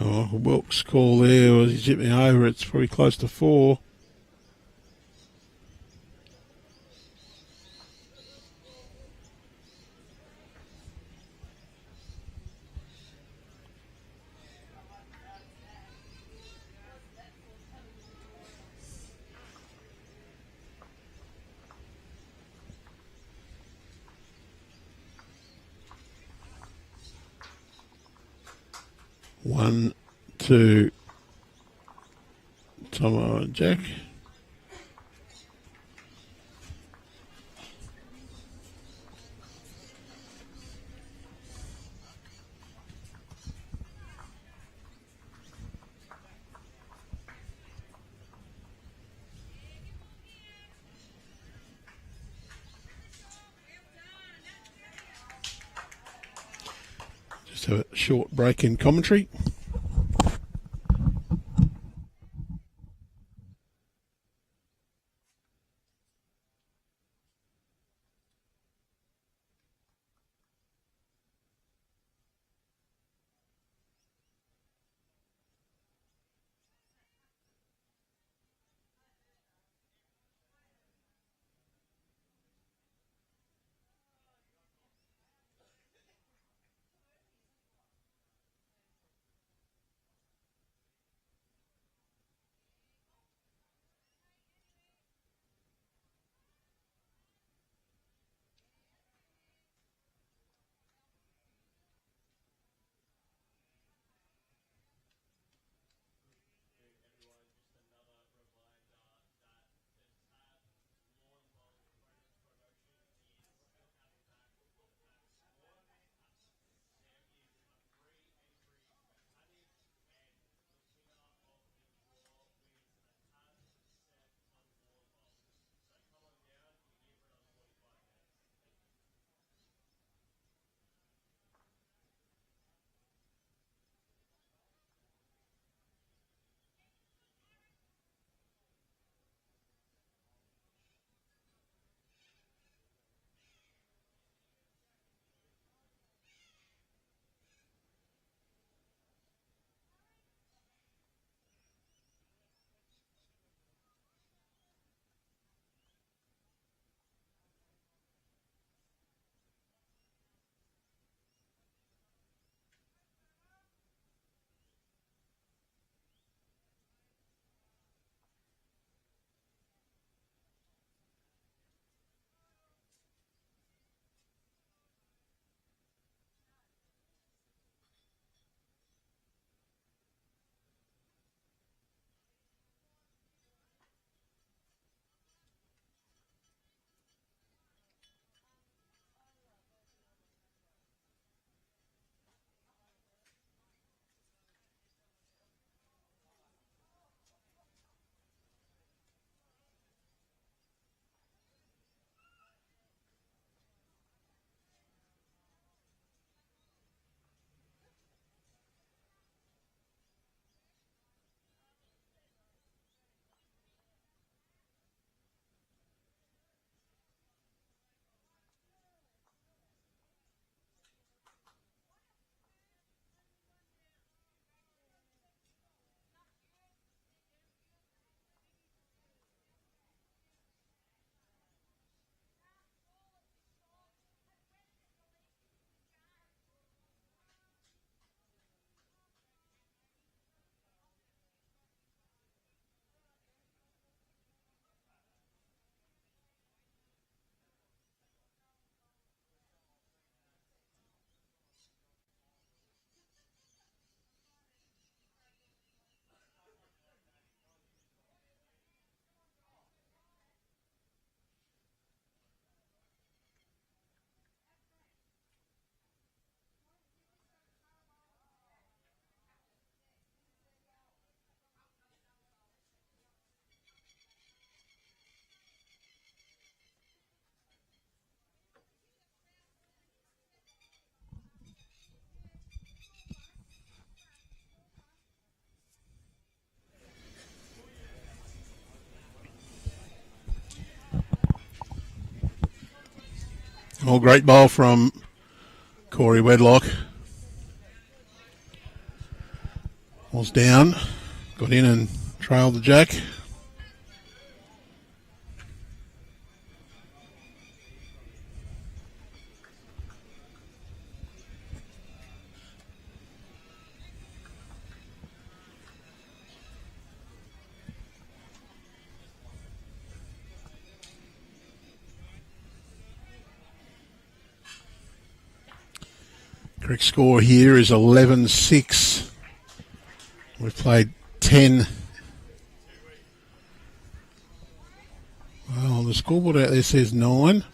Oh, Wilkes' call there was he tipped me over. It's probably close to 4. One, 2, Tomo and Jack. Just have a short break in commentary. Oh, great bowl from Corey Wedlock. Was down, got in and trailed the jack. Correct score here is 11-6. We've played 10. Well, the scoreboard out there says 9.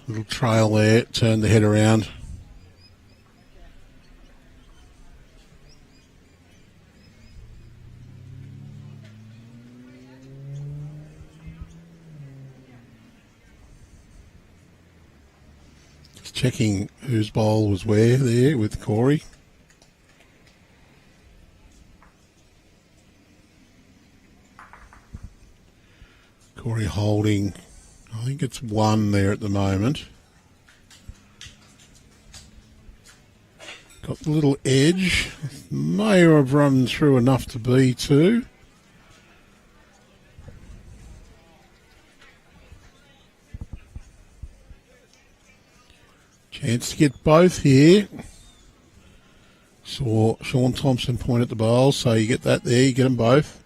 Little trail there, turn the head around. Just checking whose bowl was where there with Corey. Corey holding, I think it's 1 there at the moment. Got the little edge. May have run through enough to be 2. Chance to get both here. Saw Shawn Thompson point at the bowl, so you get that there, you get them both.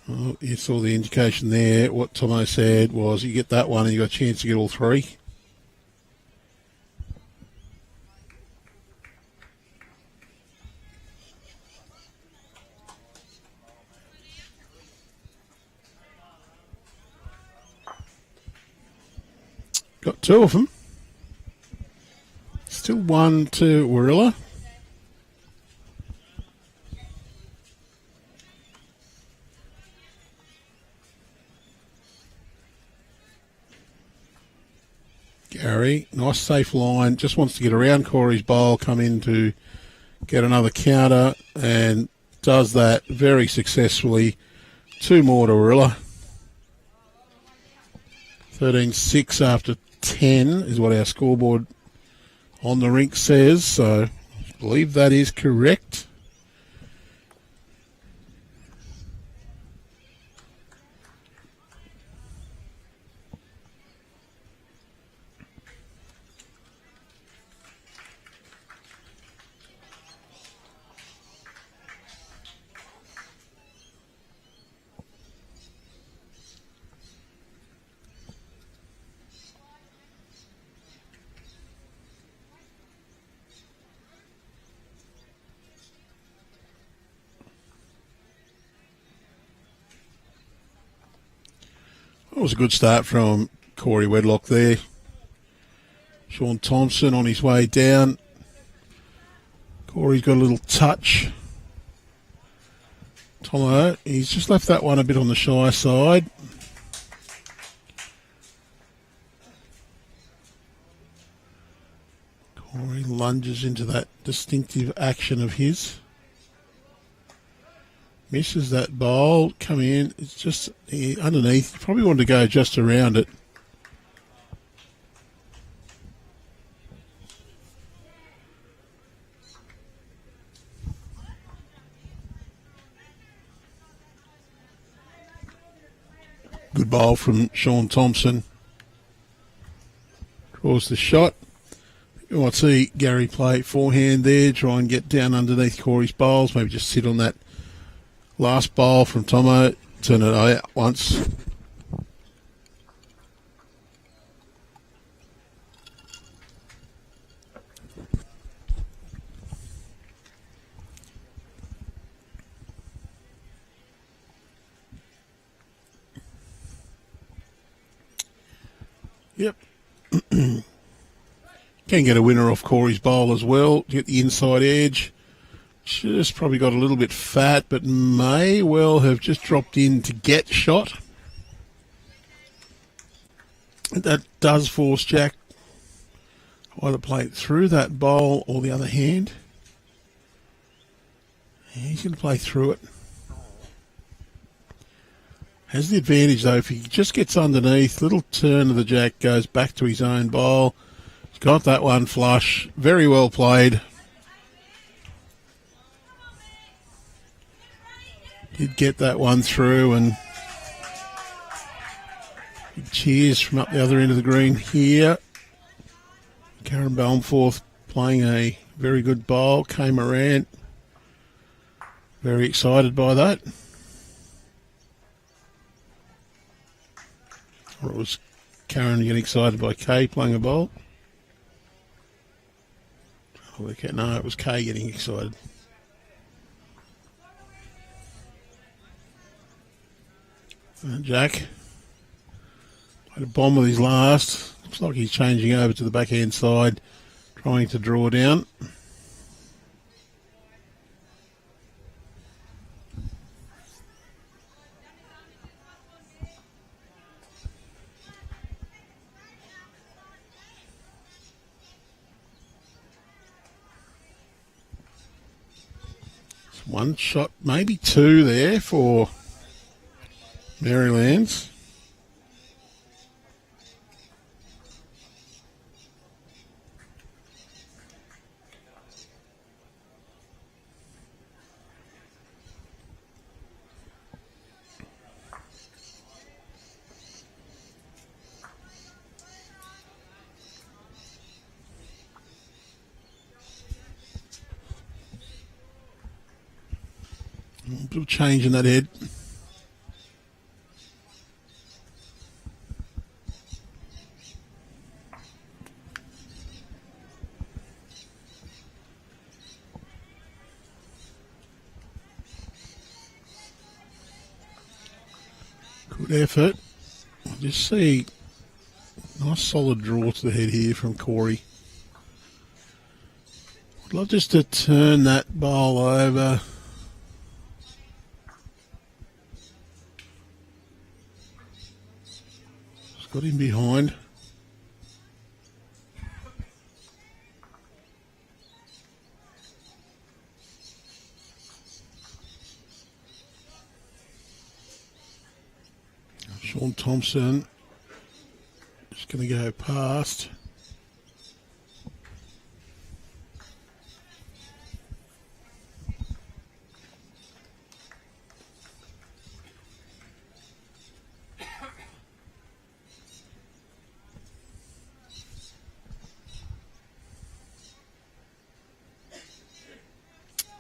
Oh, you saw the indication there. What Tomo said was you get that one and you got a chance to get all 3. Got 2 of them. Still 1 to Warilla. Gary, nice safe line, just wants to get around Corey's bowl, come in to get another counter, and does that very successfully. 2 more to Warilla. 13-6 after 10 is what our scoreboard on the rink says, so I believe that is correct. That was a good start from Corey Wedlock there. Shawn Thompson on his way down. Corey's got a little touch. Tomo, he's just left that one a bit on the shy side. Corey lunges into that distinctive action of his. Misses that bowl, come in, it's just underneath. Probably wanted to go just around it. Good bowl from Shawn Thompson. Draws the shot. You might see Gary play forehand there, try and get down underneath Corey's bowls, maybe just sit on that last bowl from Tomo, turn it out once. Yep. Can get a winner off Corey's bowl as well. Get the inside edge. Just probably got a little bit fat, but may well have just dropped in to get shot. That does force Jack either play it through that bowl or the other hand. He's going to play through it. Has the advantage though if he just gets underneath, little turn of the Jack, goes back to his own bowl. He's got that one flush. Very well played. Did get that one through, and cheers from up the other end of the green here. Karen Balmforth playing a very good bowl. Kay Morant very excited by that. Or it was Karen getting excited by Kay playing a bowl? No, it was Kay getting excited. And Jack played a bomb with his last. Looks like he's changing over to the backhand side, trying to draw down. One shot, maybe two there for Merrylands. A little change in that head. Good effort. Just see nice solid draw to the head here from Corey. I'd love just to turn that bowl over. Got him behind. Shawn Thompson just going to go past.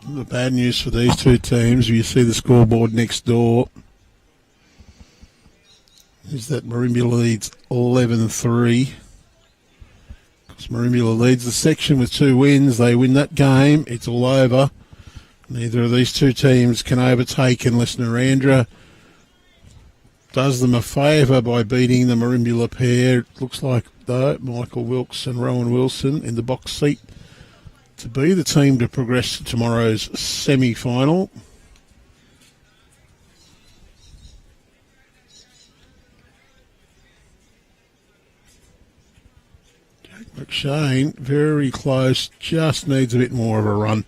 The bad news for these two teams, you see the scoreboard next door, is that Merimbula leads 11-3. Because Merimbula leads the section with 2 wins. They win that game, it's all over. Neither of these two teams can overtake unless Narendra does them a favour by beating the Merimbula pair. It looks like, though, Michael Wilkes and Rowan Wilson in the box seat to be the team to progress to tomorrow's semi-final. McShane, very close, just needs a bit more of a run.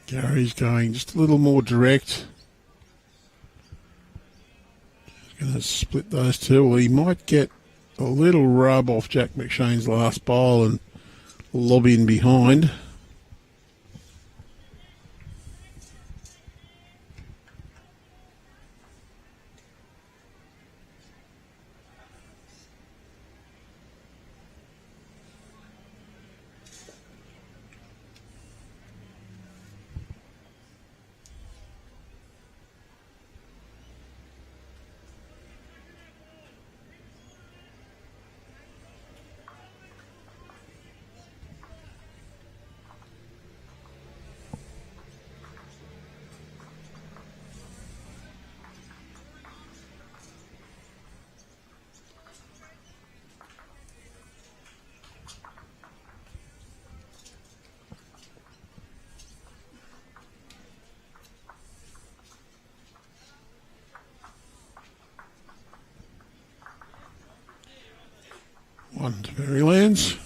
Gary's going just a little more direct. has split those two. Well, he might get a little rub off Jack McShane's last bowl and lob in behind. One to Merrylands.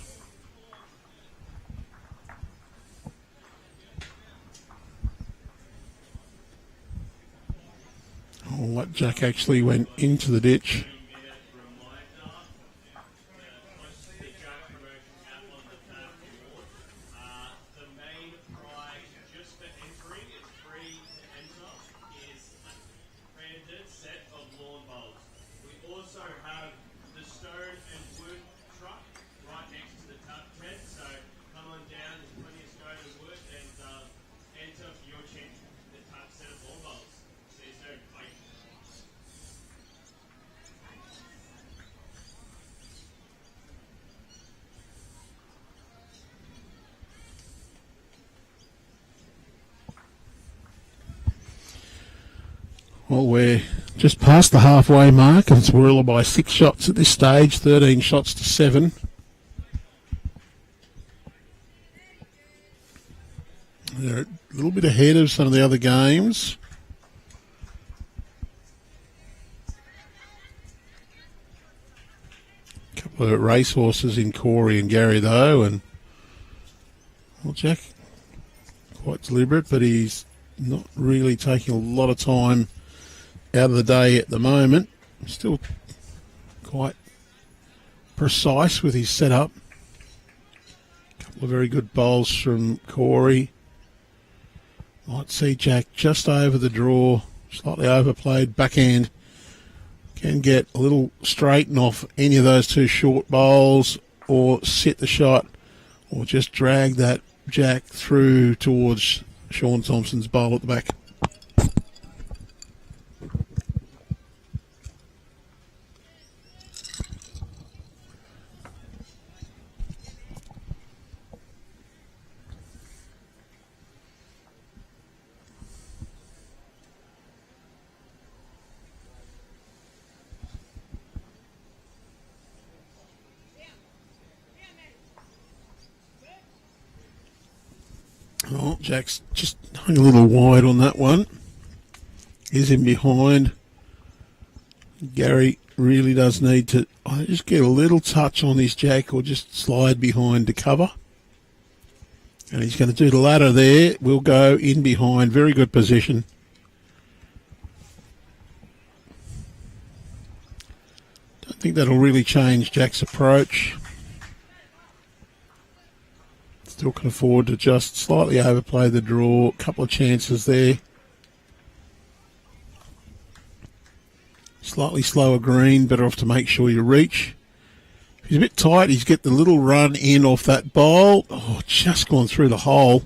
Oh, that Jack actually went into the ditch. Well, we're just past the halfway mark, and it's Warilla by 6 shots at this stage, 13 shots to 7. They're a little bit ahead of some of the other games. A couple of racehorses in Corey and Gary, though, and well, Jack, quite deliberate, but he's not really taking a lot of time out of the day at the moment. Still quite precise with his setup. A couple of very good bowls from Corey. Might see Jack just over the draw, slightly overplayed backhand. Can get a little straighten off any of those two short bowls, or sit the shot, or just drag that Jack through towards Shawn Thompson's bowl at the back. Oh, Jack's just hung a little wide on that one. He's in behind. Gary really does need to just get a little touch on his Jack, or just slide behind to cover. And he's going to do the latter there. We'll go in behind. Very good position. Don't think that'll really change Jack's approach. Still can afford to just slightly overplay the draw. A couple of chances there. Slightly slower green, better off to make sure you reach. He's a bit tight. He's get the little run in off that bowl. Oh, just gone through the hole.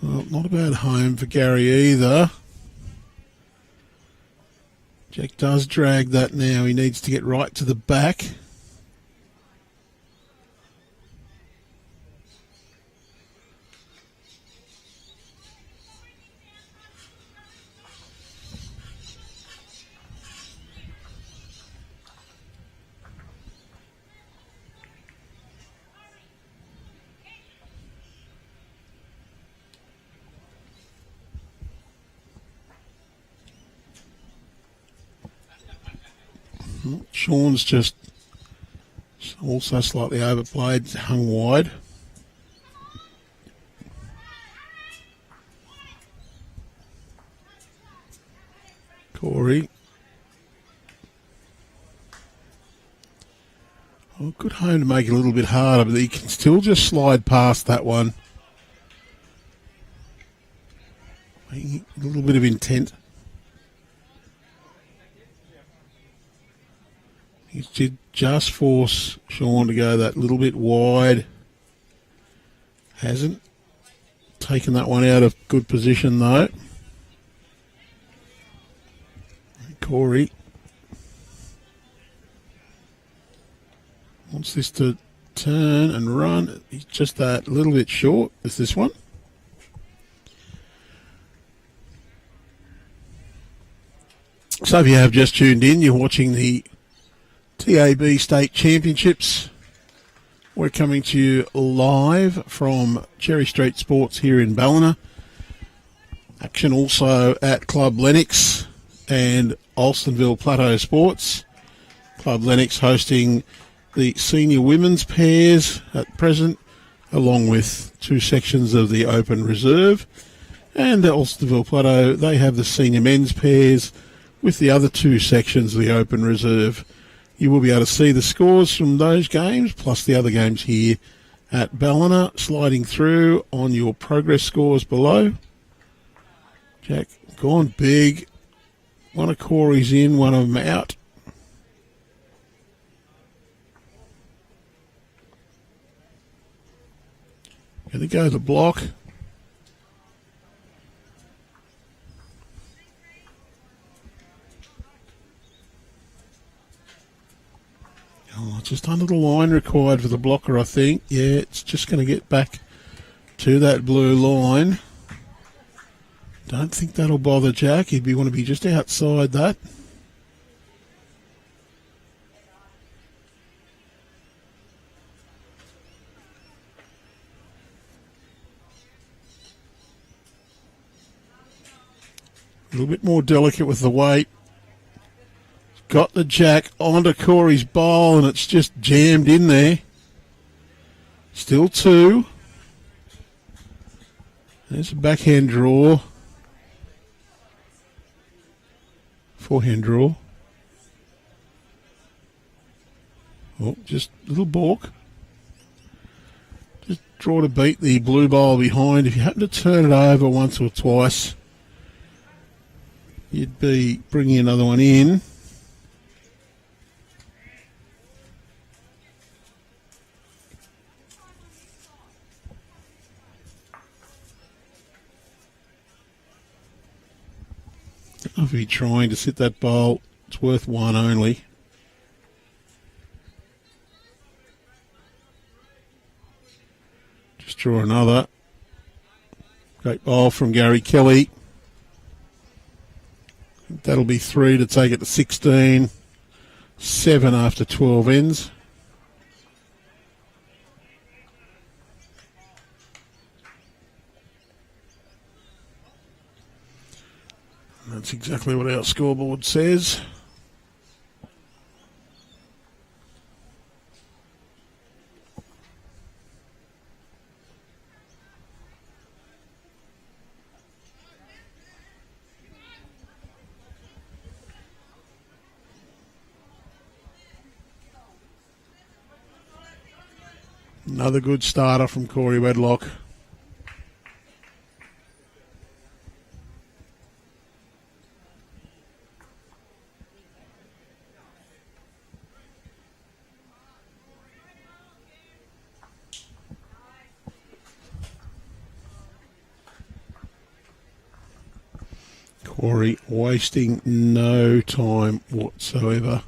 Well, not a bad home for Gary either. Jack does drag that now. He needs to get right to the back. Shawn's just also slightly overplayed, hung wide. Corey. Oh, good home to make it a little bit harder, but he can still just slide past that one. A little bit of intent. He did just force Shawn to go that little bit wide. Hasn't taken that one out of good position though. Corey wants this to turn and run. He's just that little bit short as this one. So if you have just tuned in, you're watching the TAB State Championships. We're coming to you live from Cherry Street Sports here in Ballina. Action also at Club Lennox and Alstonville Plateau Sports. Club Lennox hosting the senior women's pairs at present, along with two sections of the Open Reserve. And at Alstonville Plateau, they have the senior men's pairs with the other two sections of the Open Reserve. You will be able to see the scores from those games, plus the other games here at Ballina, sliding through on your progress scores below. Jack, gone big. One of Corey's in, one of them out. Going to go the block. Oh, just under the line required for the blocker, I think. Yeah, it's just going to get back to that blue line. Don't think that'll bother Jack. He'd want to be just outside that. A little bit more delicate with the weight. Got the jack onto Corey's bowl and it's just jammed in there. Still two. There's a backhand draw. Forehand draw. Oh, just a little balk. Just draw to beat the blue bowl behind. If you happen to turn it over once or twice, you'd be bringing another one in. If you're trying to sit that bowl, it's worth one only. Just draw another. Great bowl from Gary Kelly. That'll be 3 to take it to 16. 7 after 12 ends. That's exactly what our scoreboard says. Another good starter from Corey Wedlock. Corey wasting no time whatsoever.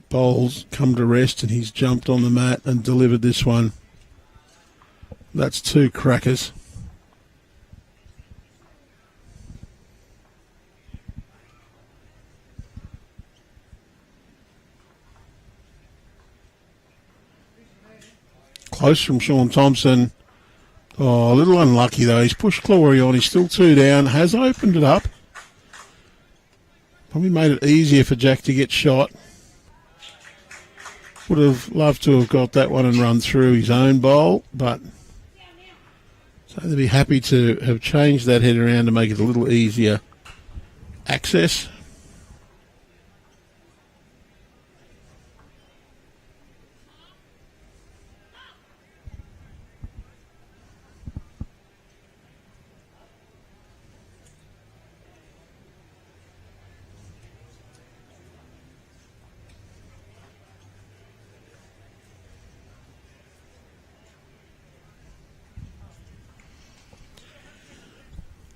Bowls come to rest and he's jumped on the mat and delivered this one. That's two crackers. Close from Shawn Thompson. Oh, a little unlucky though. He's pushed Clory on. He's still 2 down. Has opened it up. Probably made it easier for Jack to get shot. Would have loved to have got that one and run through his own bowl, but so they'd be happy to have changed that head around to make it a little easier access.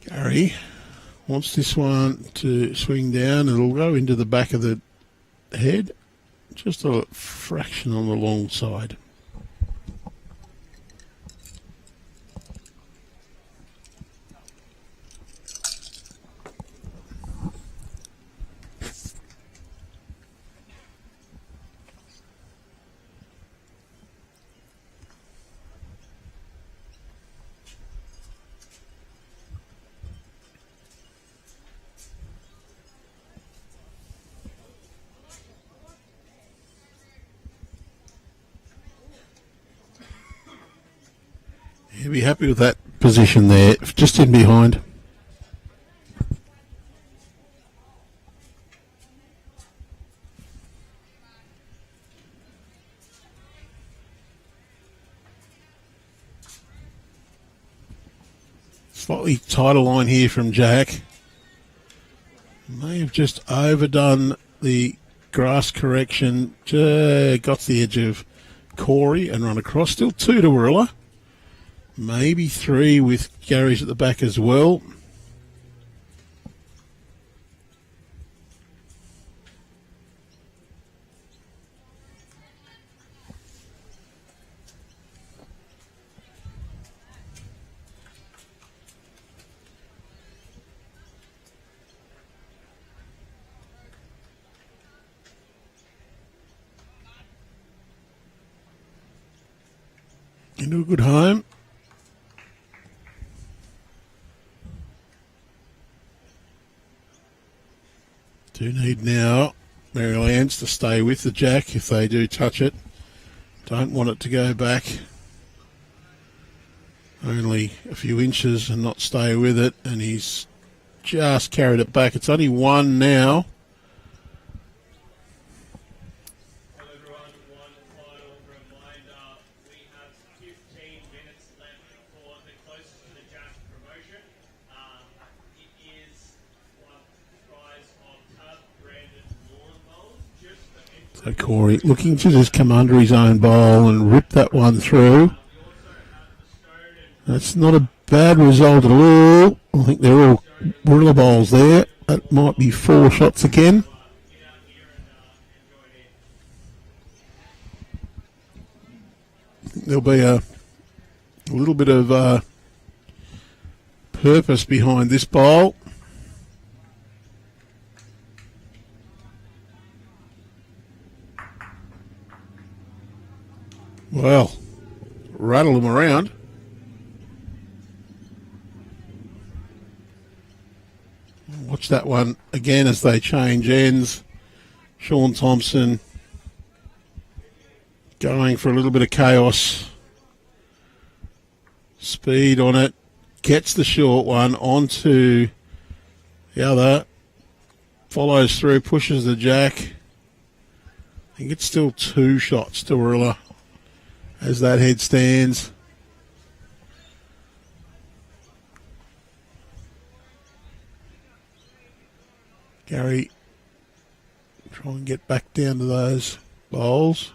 Gary wants this one to swing down. It'll go into the back of the head, just a fraction on the long side. He'll be happy with that position there, just in behind. Slightly tighter line here from Jack. May have just overdone the grass correction. Got the edge of Corey and run across. Still 2 to Warilla. Maybe 3 with Gary's at the back as well. Into a good home. Do need now Merrylands to stay with the Jack if they do touch it. Don't want it to go back only a few inches and not stay with it, and he's just carried it back. It's only 1 now. Well, everyone, one final reminder. We have 15 minutes left for the closest to the Jack promotion. It is one prize of tub branded lawn bowls. Just for So Corey looking to just come under his own bowl and rip that one through. That's not a bad result at all. I think they're all Warilla bowls there. That might be 4 shots again. I think there'll be a little bit of purpose behind this bowl. Well, rattle them around. Watch that one again as they change ends. Shawn Thompson going for a little bit of chaos. Speed on it. Gets the short one onto the other. Follows through, pushes the Jack. I think it's still 2 shots to Warilla as that head stands. Gary, try and get back down to those bowls.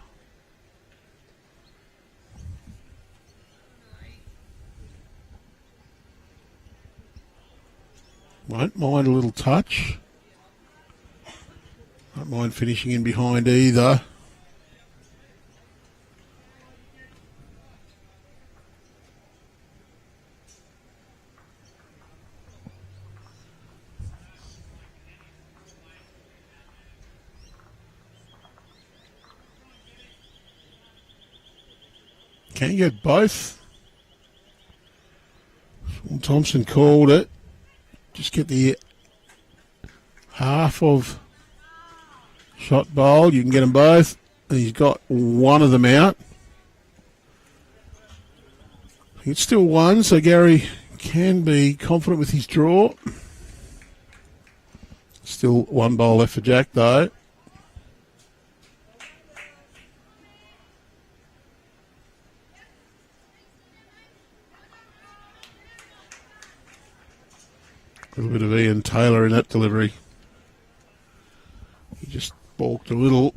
Won't mind a little touch. Won't mind finishing in behind either. Can you get both? Thompson called it. Just get the half of shot bowl. You can get them both. And he's got one of them out. It's still one, so Gary can be confident with his draw. Still one bowl left for Jack, though. A little bit of Ian Taylor in that delivery. He just balked a little.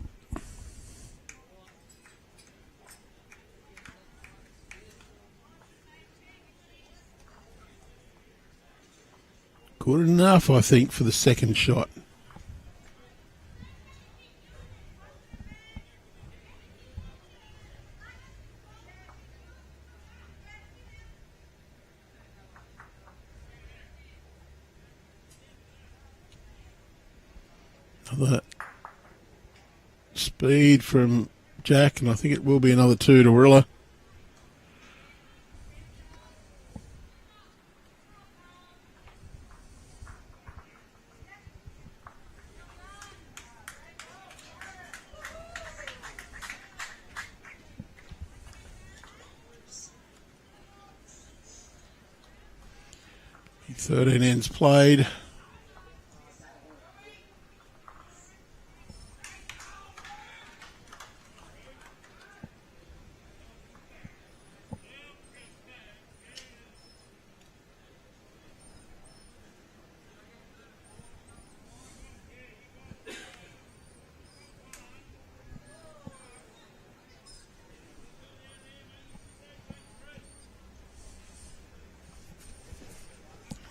Good enough, I think, for the second shot. Another speed from Jack, and I think it will be another 2 to Warilla. The 13 ends played.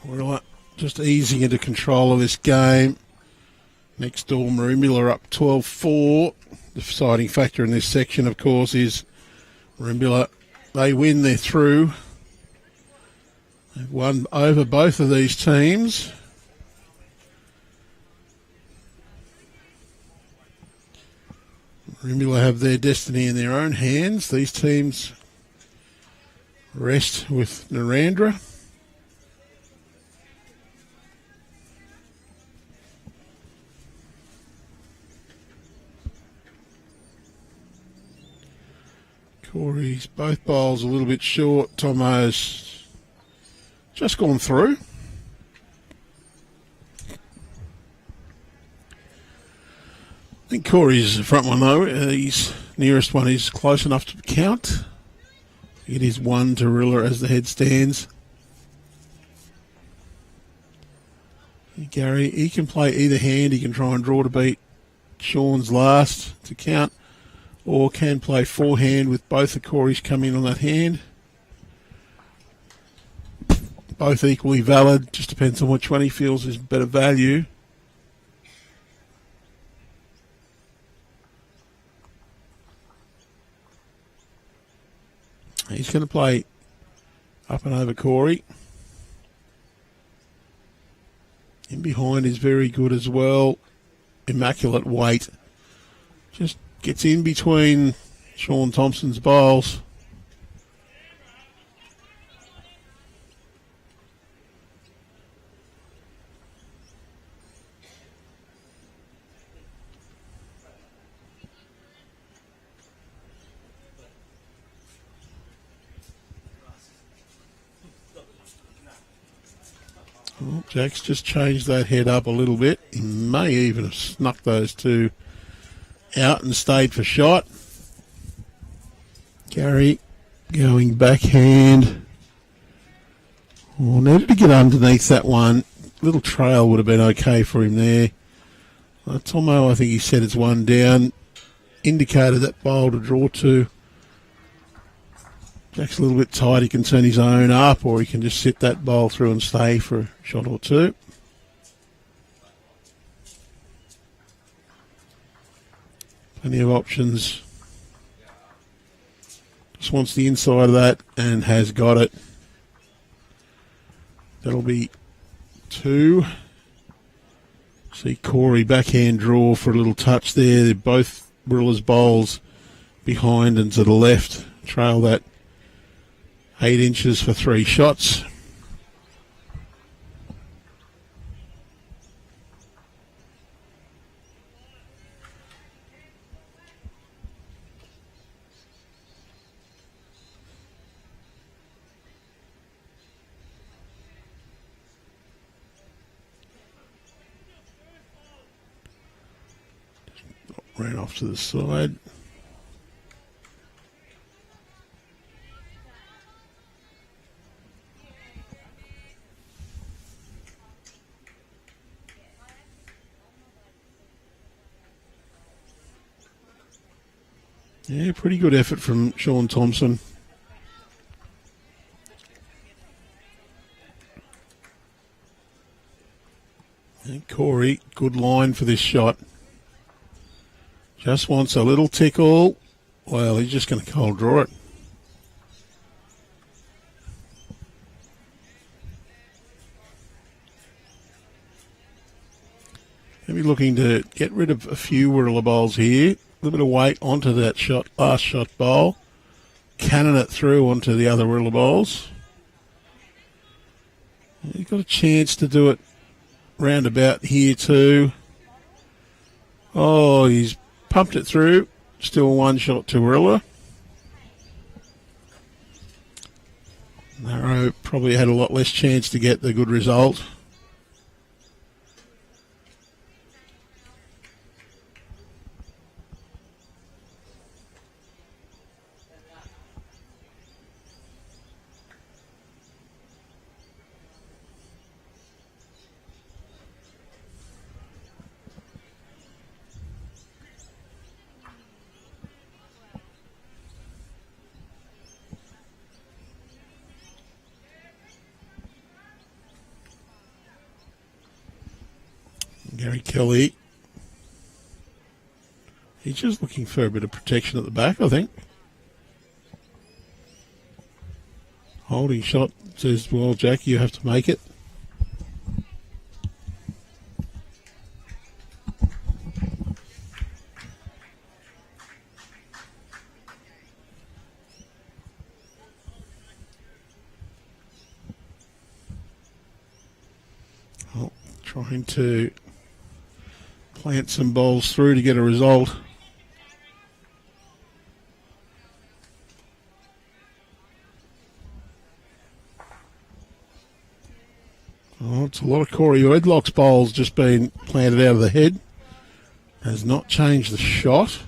Warilla just easing into control of this game. Next door, Merrylands up 12-4. The deciding factor in this section, of course, is Merrylands. They win, they're through. They've won over both of these teams. Merrylands have their destiny in their own hands. These teams rest with Narendra. Corey's both bowls a little bit short. Tomo's just gone through. I think Corey's the front one though. His nearest one is close enough to count. It is 1 to Warilla as the head stands. Gary, he can play either hand. He can try and draw to beat Shawn's last to count, or can play forehand with both the Corys coming on that hand. Both equally valid, just depends on which one he feels is better value. He's going to play up and over Corey. In behind is very good as well. Immaculate weight. Just gets in between Shawn Thompson's bowls. Well, Jack's just changed that head up a little bit. He may even have snuck those two out and stayed for shot. Gary going backhand. Oh, needed to get underneath that one. Little trail would have been okay for him there. Tomo, I think he said it's one down. Indicated that bowl to draw to. Jack's a little bit tight. He can turn his own up, or he can just sit that bowl through and stay for a shot or two. Plenty of options. Just wants the inside of that and has got it. That'll be 2. See Corey backhand draw for a little touch there. They're both Warilla's bowls behind and to the left. Trail that 8 inches for 3 shots. ran off to the side. Yeah, pretty good effort from Shawn Thompson. And Corey, good line for this shot. Just wants a little tickle. Well, he's just going to cold draw it. Maybe looking to get rid of a few Warilla bowls here. A little bit of weight onto that shot, last shot bowl. Cannon it through onto the other Warilla bowls. He's got a chance to do it round about here too. Oh, he's pumped it through. Still one shot to Warilla. Narrow probably had a lot less chance to get the good result. Gary Kelly. He's just looking for a bit of protection at the back, I think. Holding shot says, well, Jack, you have to make it. Oh, trying to plant some bowls through to get a result. Oh, it's a lot of Corey Wedlock's bowls just been planted out of the head. Has not changed the shot.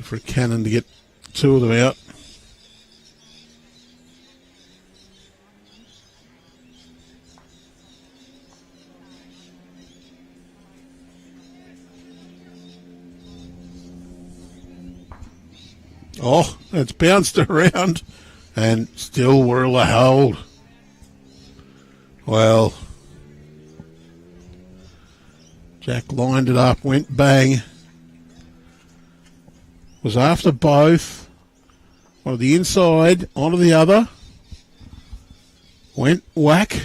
For a cannon to get two of them out. Oh, it's bounced around and still Warilla hold. Well, Jack lined it up, went bang. Was after both. On the inside, onto the other. Went whack.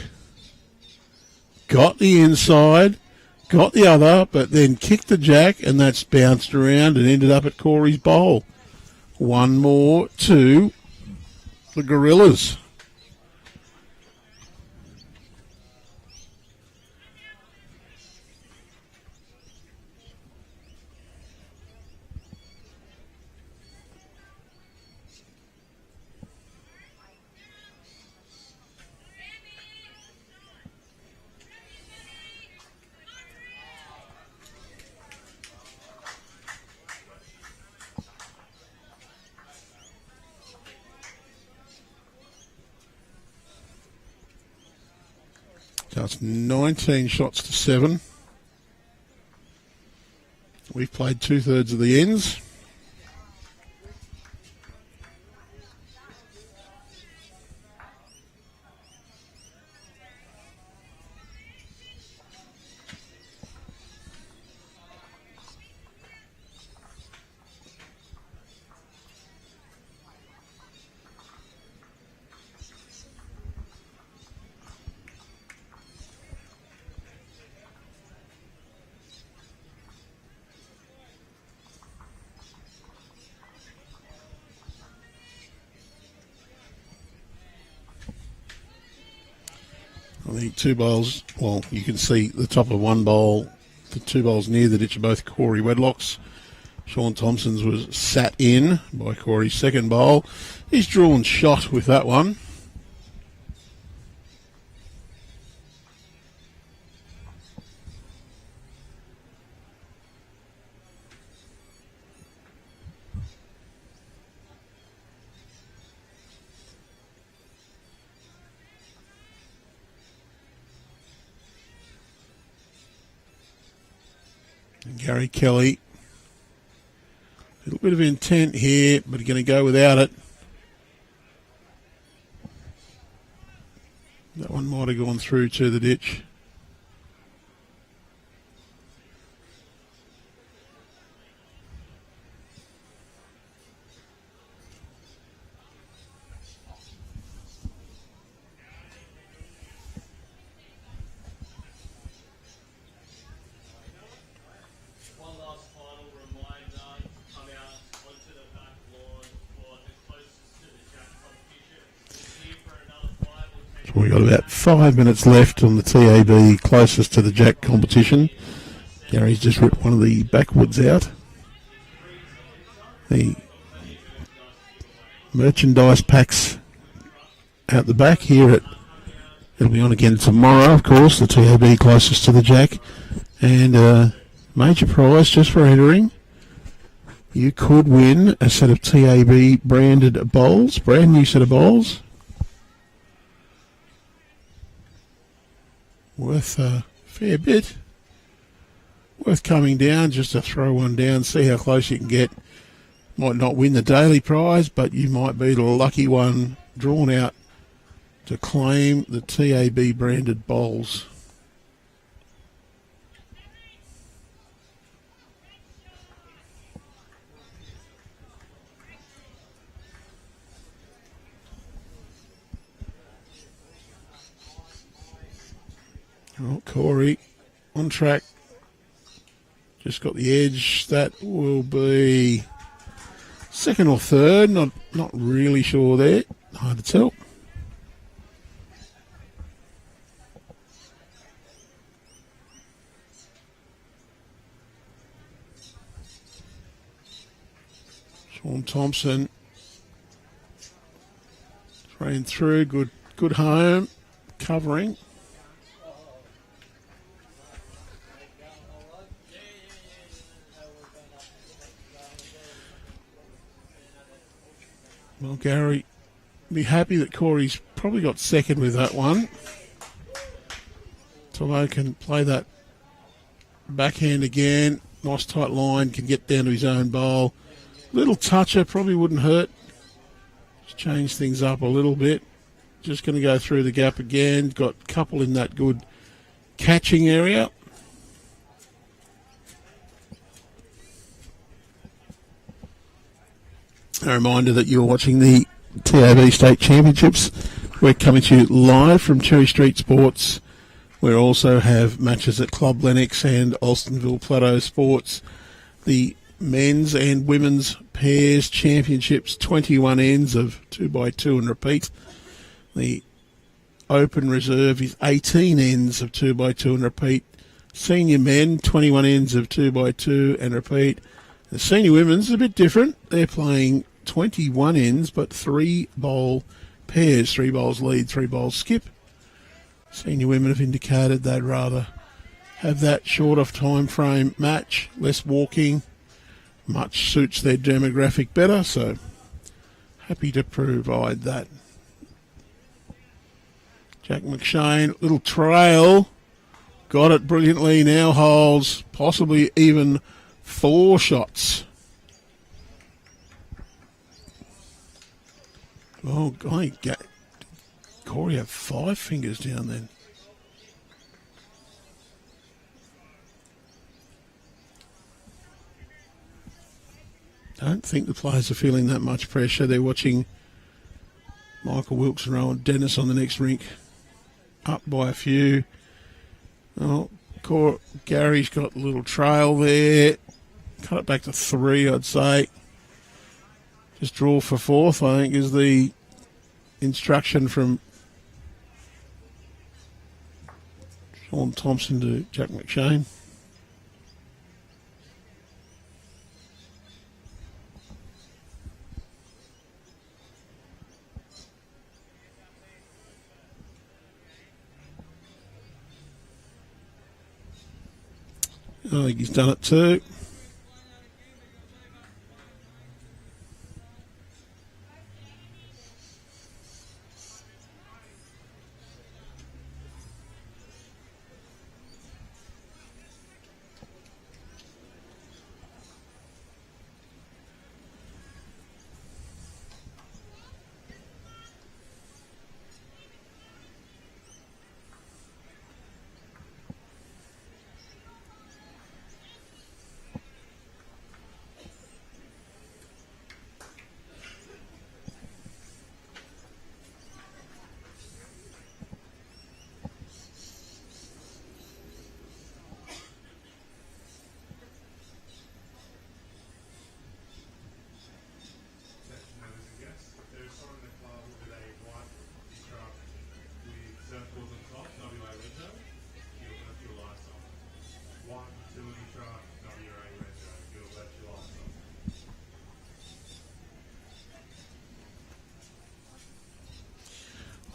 Got the inside. Got the other, but then kicked the Jack, and that's bounced around and ended up at Corey's bowl. One more to the Gorillas. So it's 19 shots to 7. We've played 2/3 of the ends. The 2 bowls, well, you can see the top of one bowl, the 2 bowls near the ditch are both Corey Wedlock's. Shawn Thompson's was sat in by Corey's second bowl. He's drawn shot with that one. And Gary Kelly. A little bit of intent here, but he's going to go without it. That one might have gone through to the ditch. We've got about 5 minutes left on the TAB closest to the Jack competition. Gary's just ripped one of the backwoods out. The merchandise packs out the back here. It'll be on again tomorrow, of course, the TAB closest to the Jack. And major prize just for entering. You could win a set of TAB branded bowls, brand new set of bowls. Worth a fair bit. Worth coming down just to throw one down, see how close you can get. Might not win the daily prize, but you might be the lucky one drawn out to claim the TAB branded bowls. Oh, Corey on track. Just got the edge. That will be second or third. Not really sure there. Hard to tell. Shawn Thompson throwing through. Good home. Covering. Well, Gary, be happy that Corey's probably got second with that one. Tomo can play that backhand again. Nice tight line, can get down to his own bowl. Little toucher, probably wouldn't hurt. Just change things up a little bit. Just going to go through the gap again. Got a couple in that good catching area. A reminder that you're watching the TAB State Championships. We're coming to you live from Cherry Street Sports. We also have matches at Club Lennox and Alstonville Plateau Sports. The men's and women's pairs championships, 21 ends of 2x2 and repeat. The open reserve is 18 ends of 2x2 and repeat. Senior men, 21 ends of 2x2 and repeat. The senior women's is a bit different. They're playing 21 ends, but 3 bowl pairs, 3 bowls lead, 3 bowls skip. Senior women have indicated they'd rather have that short of time frame match, less walking, much suits their demographic better, so happy to provide that. Jack McShane, little trail, got it brilliantly, now holds possibly even 4 shots. Oh, golly, Corey have 5 fingers down then. Don't think the players are feeling that much pressure. They're watching Michael Wilkes and Rowan Dennis on the next rink. Up by a few. Oh, Gary's got a little trail there. Cut it back to 3, I'd say. Just draw for 4th, I think, is the instruction from Shawn Thompson to Jack McShane. I think he's done it too.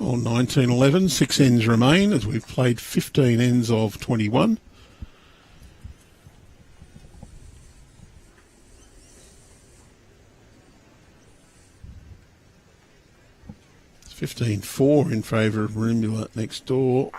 On 1911, 6 ends remain as we've played 15 ends of 21. It's 15-4 in favour of Warilla next door.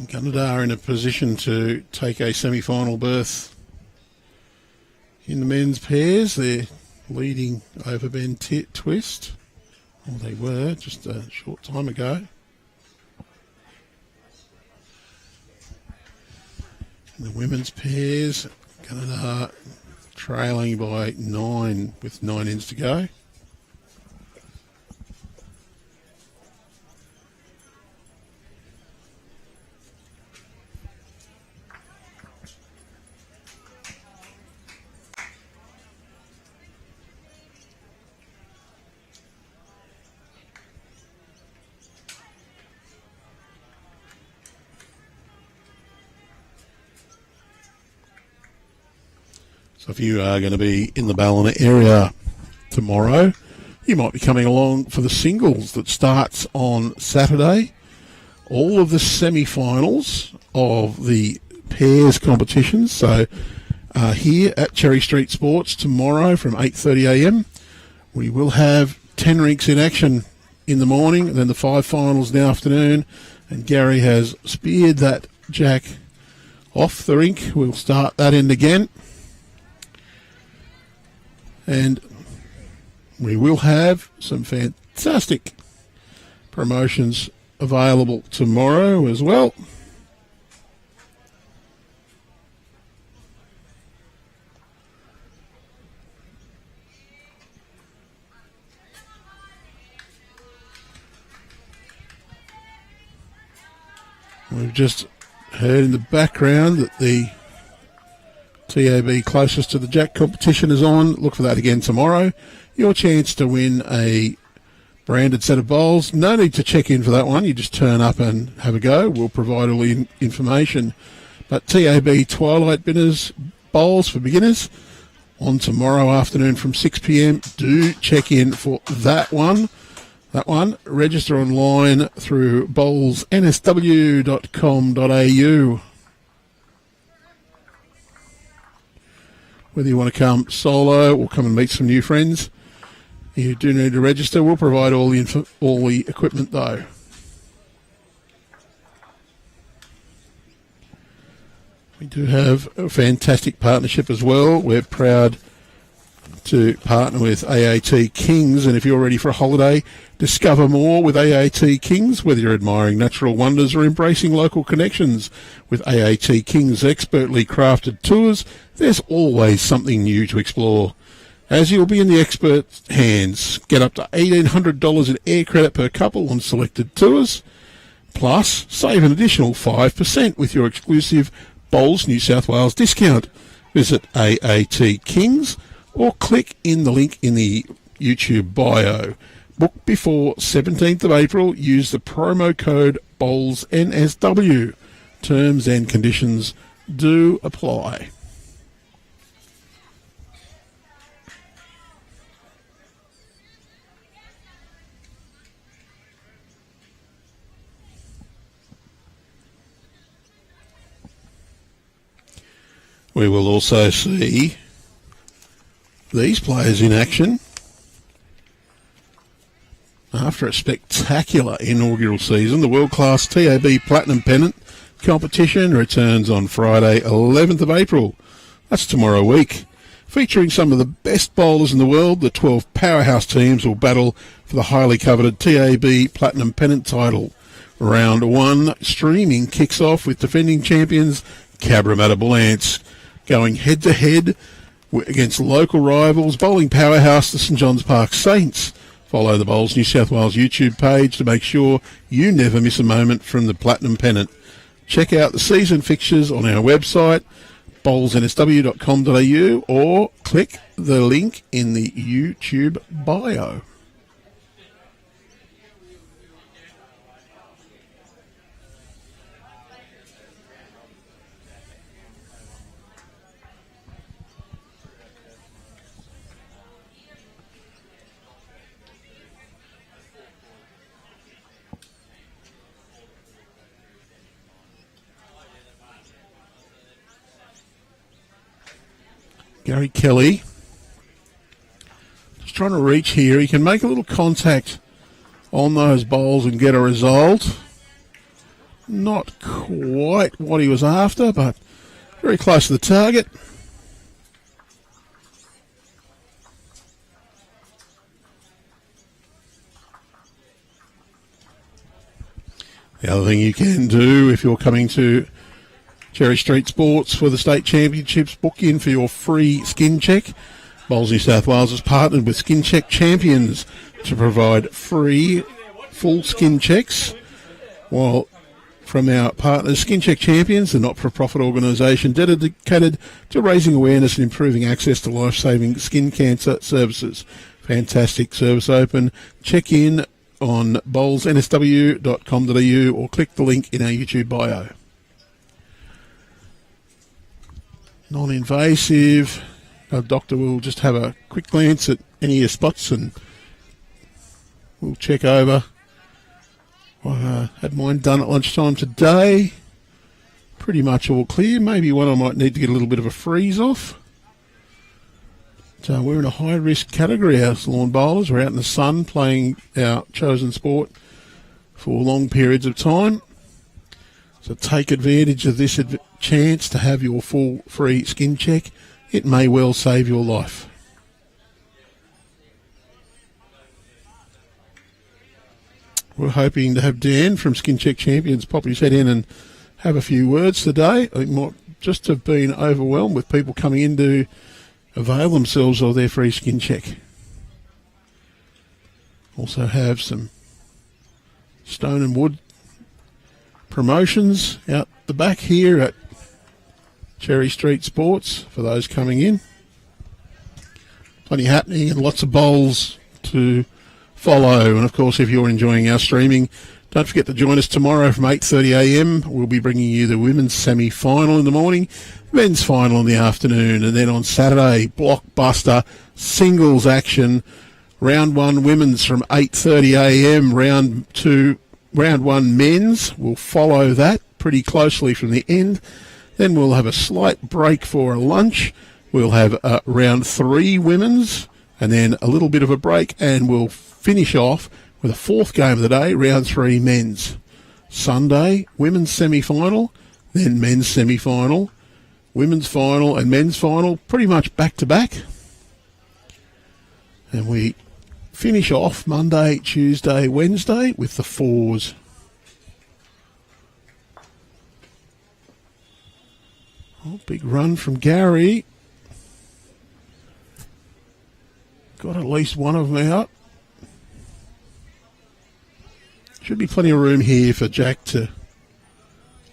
Canada are in a position to take a semi-final berth in the men's pairs. They're leading over Ben Twist. Well, they were just a short time ago. In the women's pairs, Canada trailing by 9 with 9 ends to go. So if you are going to be in the Ballina area tomorrow, you might be coming along for the singles that starts on Saturday. All of the semi-finals of the pairs competitions. So here at Cherry Street Sports tomorrow from 8:30am. We will have 10 rinks in action in the morning, and then the 5 finals in the afternoon. And Gary has speared that jack off the rink. We'll start that end again. And we will have some fantastic promotions available tomorrow as well. We've just heard in the background that the TAB closest to the jack competition is on. Look for that again tomorrow. Your chance to win a branded set of bowls. No need to check in for that one. You just turn up and have a go. We'll provide all the information. But TAB Twilight Binners bowls for beginners on tomorrow afternoon from 6pm. Do check in for that one. Register online through bowlsnsw.com.au. Whether you want to come solo or come and meet some new friends, you do need to register. We'll provide all the equipment though. We do have a fantastic partnership as well. We're proud to partner with AAT Kings. And if you're ready for a holiday, discover more with AAT Kings. Whether you're admiring natural wonders or embracing local connections with AAT Kings' expertly crafted tours, there's always something new to explore. As you'll be in the experts' hands, get up to $1,800 in air credit per couple on selected tours. Plus, save an additional 5% with your exclusive Bowls New South Wales discount. Visit AAT Kings or click in the link in the YouTube bio. Book before 17th of April. Use the promo code BOWLSNSW. Terms and conditions do apply. We will also see these players in action after a spectacular inaugural season. The world-class TAB Platinum Pennant competition returns on Friday, 11th of April. That's tomorrow week. Featuring some of the best bowlers in the world, the 12 powerhouse teams will battle for the highly coveted TAB Platinum Pennant title. Round 1 streaming kicks off with defending champions Cabramatta Bull Ants going head-to-head against local rivals, bowling powerhouse the St John's Park Saints. Follow the Bowls New South Wales YouTube page to make sure you never miss a moment from the Platinum Pennant. Check out the season fixtures on our website, bowlsnsw.com.au, or click the link in the YouTube bio. Gary Kelly, just trying to reach here. He can make a little contact on those bowls and get a result. Not quite what he was after, but very close to the target. The other thing you can do if you're coming to Cherry Street Sports for the state championships, book in for your free skin check. Bowls New South Wales has partnered with Skin Check Champions to provide free full skin checks. While from our partners, Skin Check Champions, the not-for-profit organisation dedicated to raising awareness and improving access to life-saving skin cancer services. Fantastic service open. Check in on bowlsnsw.com.au or click the link in our YouTube bio. Non-invasive. Our doctor will just have a quick glance at any of your spots and we'll check over. I had mine done at lunchtime today. Pretty much all clear. Maybe one I might need to get a little bit of a freeze off. So we're in a high-risk category, our lawn bowlers. We're out in the sun playing our chosen sport for long periods of time. So take advantage of this chance to have your full free skin check. It may well save your life. We're hoping to have Dan from Skin Check Champions pop his head in and have a few words today. I think might just have been overwhelmed with people coming in to avail themselves of their free skin check. Also have some stone and wood promotions out the back here at Cherry Street Sports for those coming in. Plenty happening and lots of bowls to follow. And of course, if you're enjoying our streaming, don't forget to join us tomorrow from 8:30am. We'll be bringing you the women's semi-final in the morning, men's final in the afternoon, and then on Saturday, blockbuster singles action. Round 1 women's from 8:30am. Round 1 men's will follow that pretty closely from the end. Then we'll have a slight break for a lunch. We'll have round 3 women's and then a little bit of a break, and we'll finish off with a 4th game of the day, round 3 men's. Sunday, women's semi-final, then men's semi-final, women's final and men's final, pretty much back to back. And we finish off Monday, Tuesday, Wednesday with the 4s. Oh, big run from Gary. Got at least one of them out. Should be plenty of room here for Jack to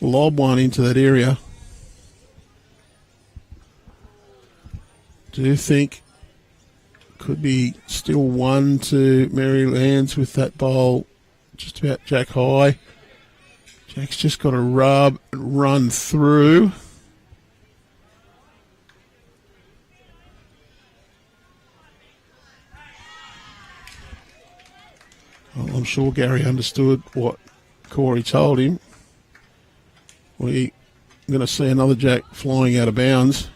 lob one into that area. Do think could be still one to Merrylands with that bowl just about Jack high. Jack's just got to rub and run through. Well, I'm sure Gary understood what Corey told him. We're going to see another Jack flying out of bounds.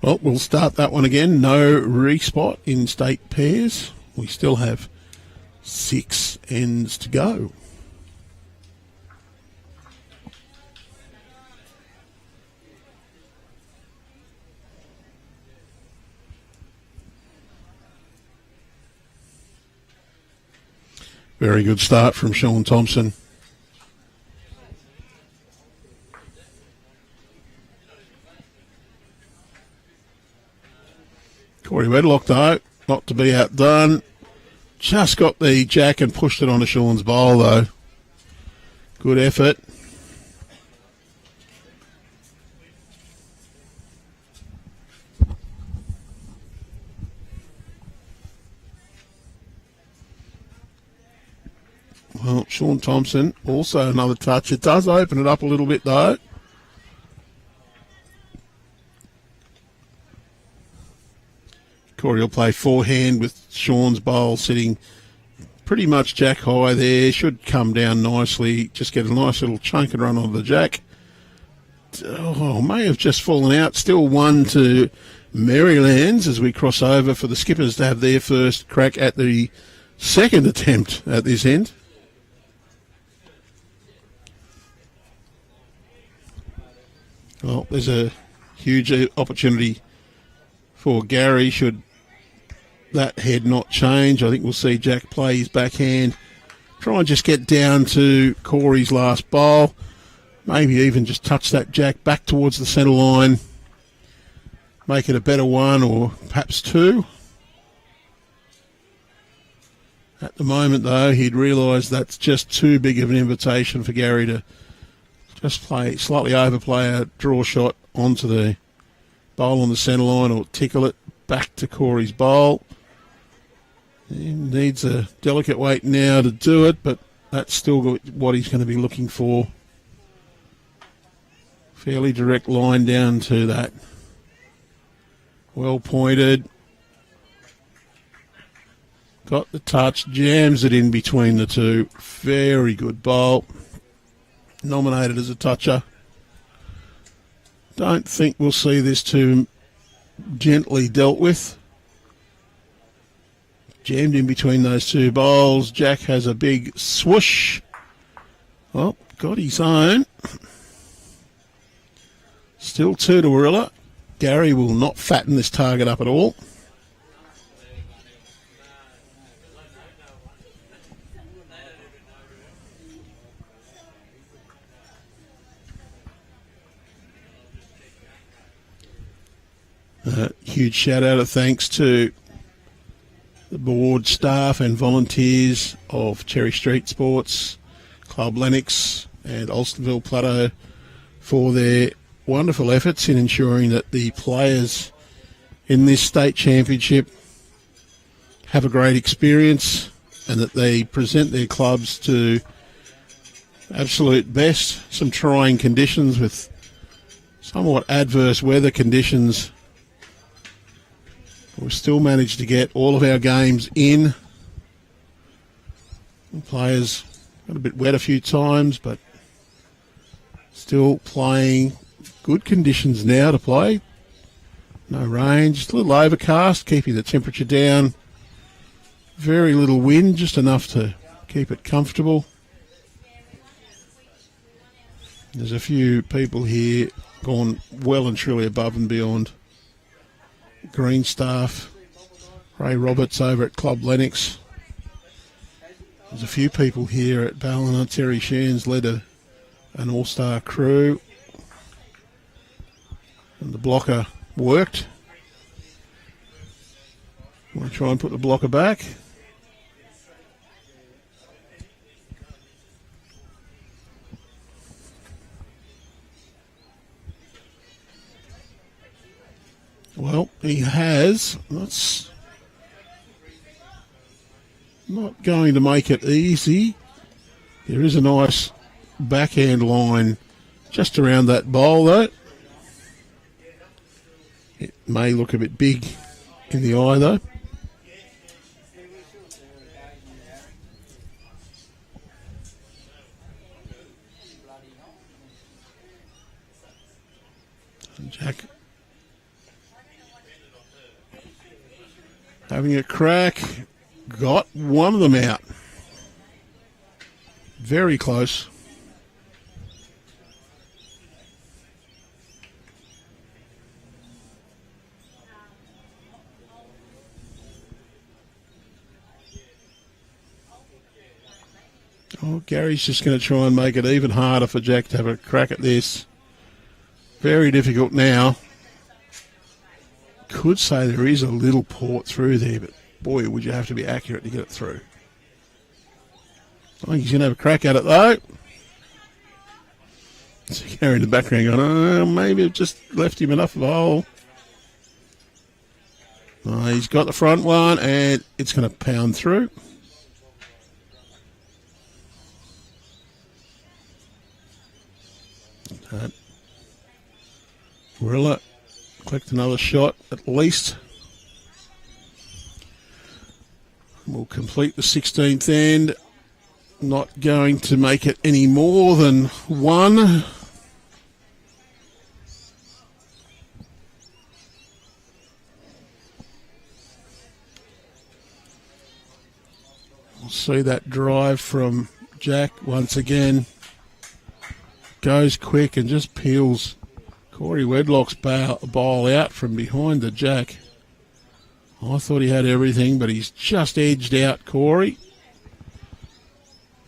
Well, we'll start that one again. No respot in state pairs. We still have 6 ends to go. Very good start from Shawn Thompson. Corey Wedlock, though, not to be outdone. Just got the jack and pushed it onto Shawn's bowl, though. Good effort. Well, Shawn Thompson, also another touch. It does open it up a little bit, though. Corey will play forehand with Shawn's bowl sitting pretty much jack high there. Should come down nicely. Just get a nice little chunk and run on the jack. Oh, may have just fallen out. Still 1 to Merrylands as we cross over for the Skippers to have their first crack at the second attempt at this end. Well, there's a huge opportunity for Gary should that head not change. I think we'll see Jack play his backhand. Try and just get down to Corey's last bowl. Maybe even just touch that jack back towards the centre line. Make it a better 1 or perhaps 2. At the moment, though, he'd realise that's just too big of an invitation for Gary to just play, slightly overplay a draw shot onto the bowl on the centre line or tickle it back to Corey's bowl. He needs a delicate weight now to do it, but that's still what he's going to be looking for. Fairly direct line down to that. Well pointed. Got the touch, jams it in between the two. Very good bowl. Nominated as a toucher. Don't think we'll see this too gently dealt with. Jammed in between those two bowls. Jack has a big swoosh. Well, got his own. Still 2 to Warilla. Gary will not fatten this target up at all. Huge shout out of thanks to the board, staff and volunteers of Cherry Street Sports, Club Lennox and Alstonville Plateau for their wonderful efforts in ensuring that the players in this state championship have a great experience and that they present their clubs to absolute best. Some trying conditions with somewhat adverse weather conditions. We've still managed to get all of our games in. The players Got a bit wet a few times, but still playing. Good conditions now to play. No rain, just a little overcast, keeping the temperature down. Very little wind, just enough to keep it comfortable. There's a few people here gone well and truly above and beyond. Green staff, Ray Roberts over at Club Lennox. There's a few people here at Ballina. Terry Shands led an all-star crew. And the blocker worked. Want to try and put the blocker back. Well, he has. That's not going to make it easy. There is a nice backhand line just around that bowl, though. It may look a bit big in the eye, though. Jack having a crack. Got one of them out. Very close. Oh, Gary's just going to try and make it even harder for Jack to have a crack at this. Very difficult now. Could say there is a little port through there, but boy, would you have to be accurate to get it through. I think he's going to have a crack at it, though. So Gary in the background going, oh, maybe I've just left him enough of a hole. Oh, he's got the front one, and it's going to pound through. Warilla collect another shot at least. We'll complete the 16th end. Not going to make it any more than one. We'll see that drive from Jack once again. Goes quick and just peels Corey Wedlock's ball out from behind the Jack. I thought he had everything, but he's just edged out Corey.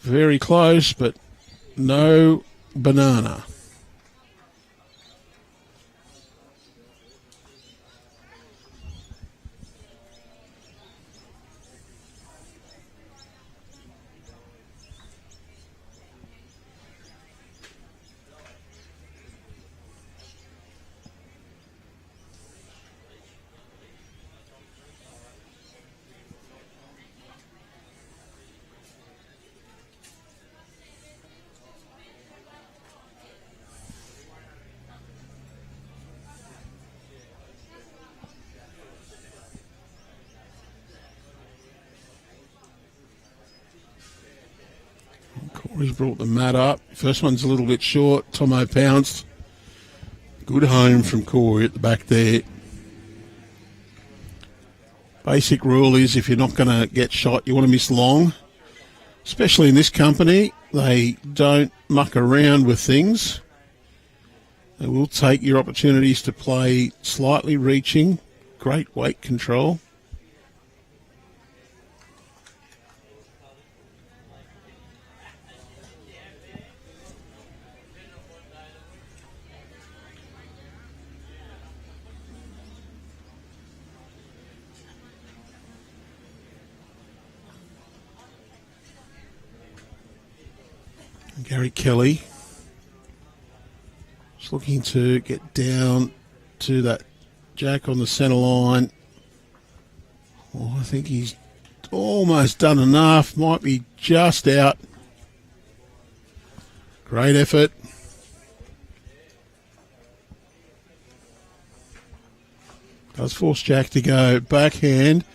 Very close, but no banana. Corey's brought the mat up. First one's a little bit short. Tomo pounced. Good home from Corey at the back there. Basic rule is if you're not going to get shot, you want to miss long. Especially in this company, they don't muck around with things. They will take your opportunities to play slightly reaching. Great weight control. Gary Kelly just looking to get down to that Jack on the centre line. Oh, I think he's almost done enough. Might be just out. Great effort. Does force Jack to go backhand.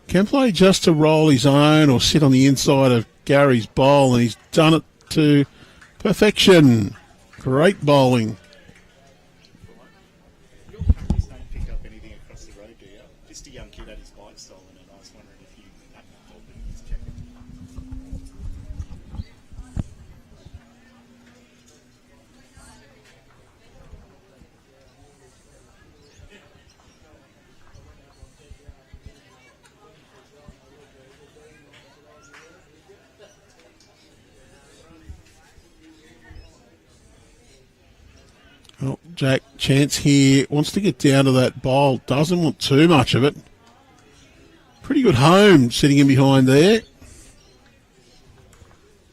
Can play just to roll his own or sit on the inside of Gary's bowl, and he's done it to perfection. Great bowling. Your practice don't pick up anything across the road, do you? Just a young kid had his bike stolen, and I was wondering if you had to check it. Well, Jack, chance here, wants to get down to that bowl, doesn't want too much of it. Pretty good home sitting in behind there.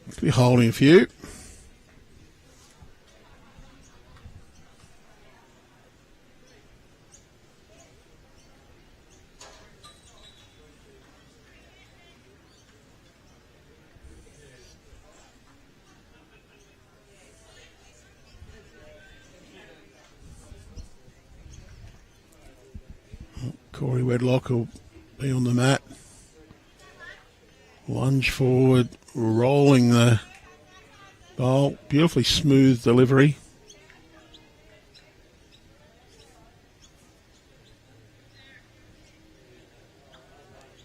Could be holding a few. Corey Wedlock will be on the mat. Lunge forward, rolling the bowl. Beautifully smooth delivery.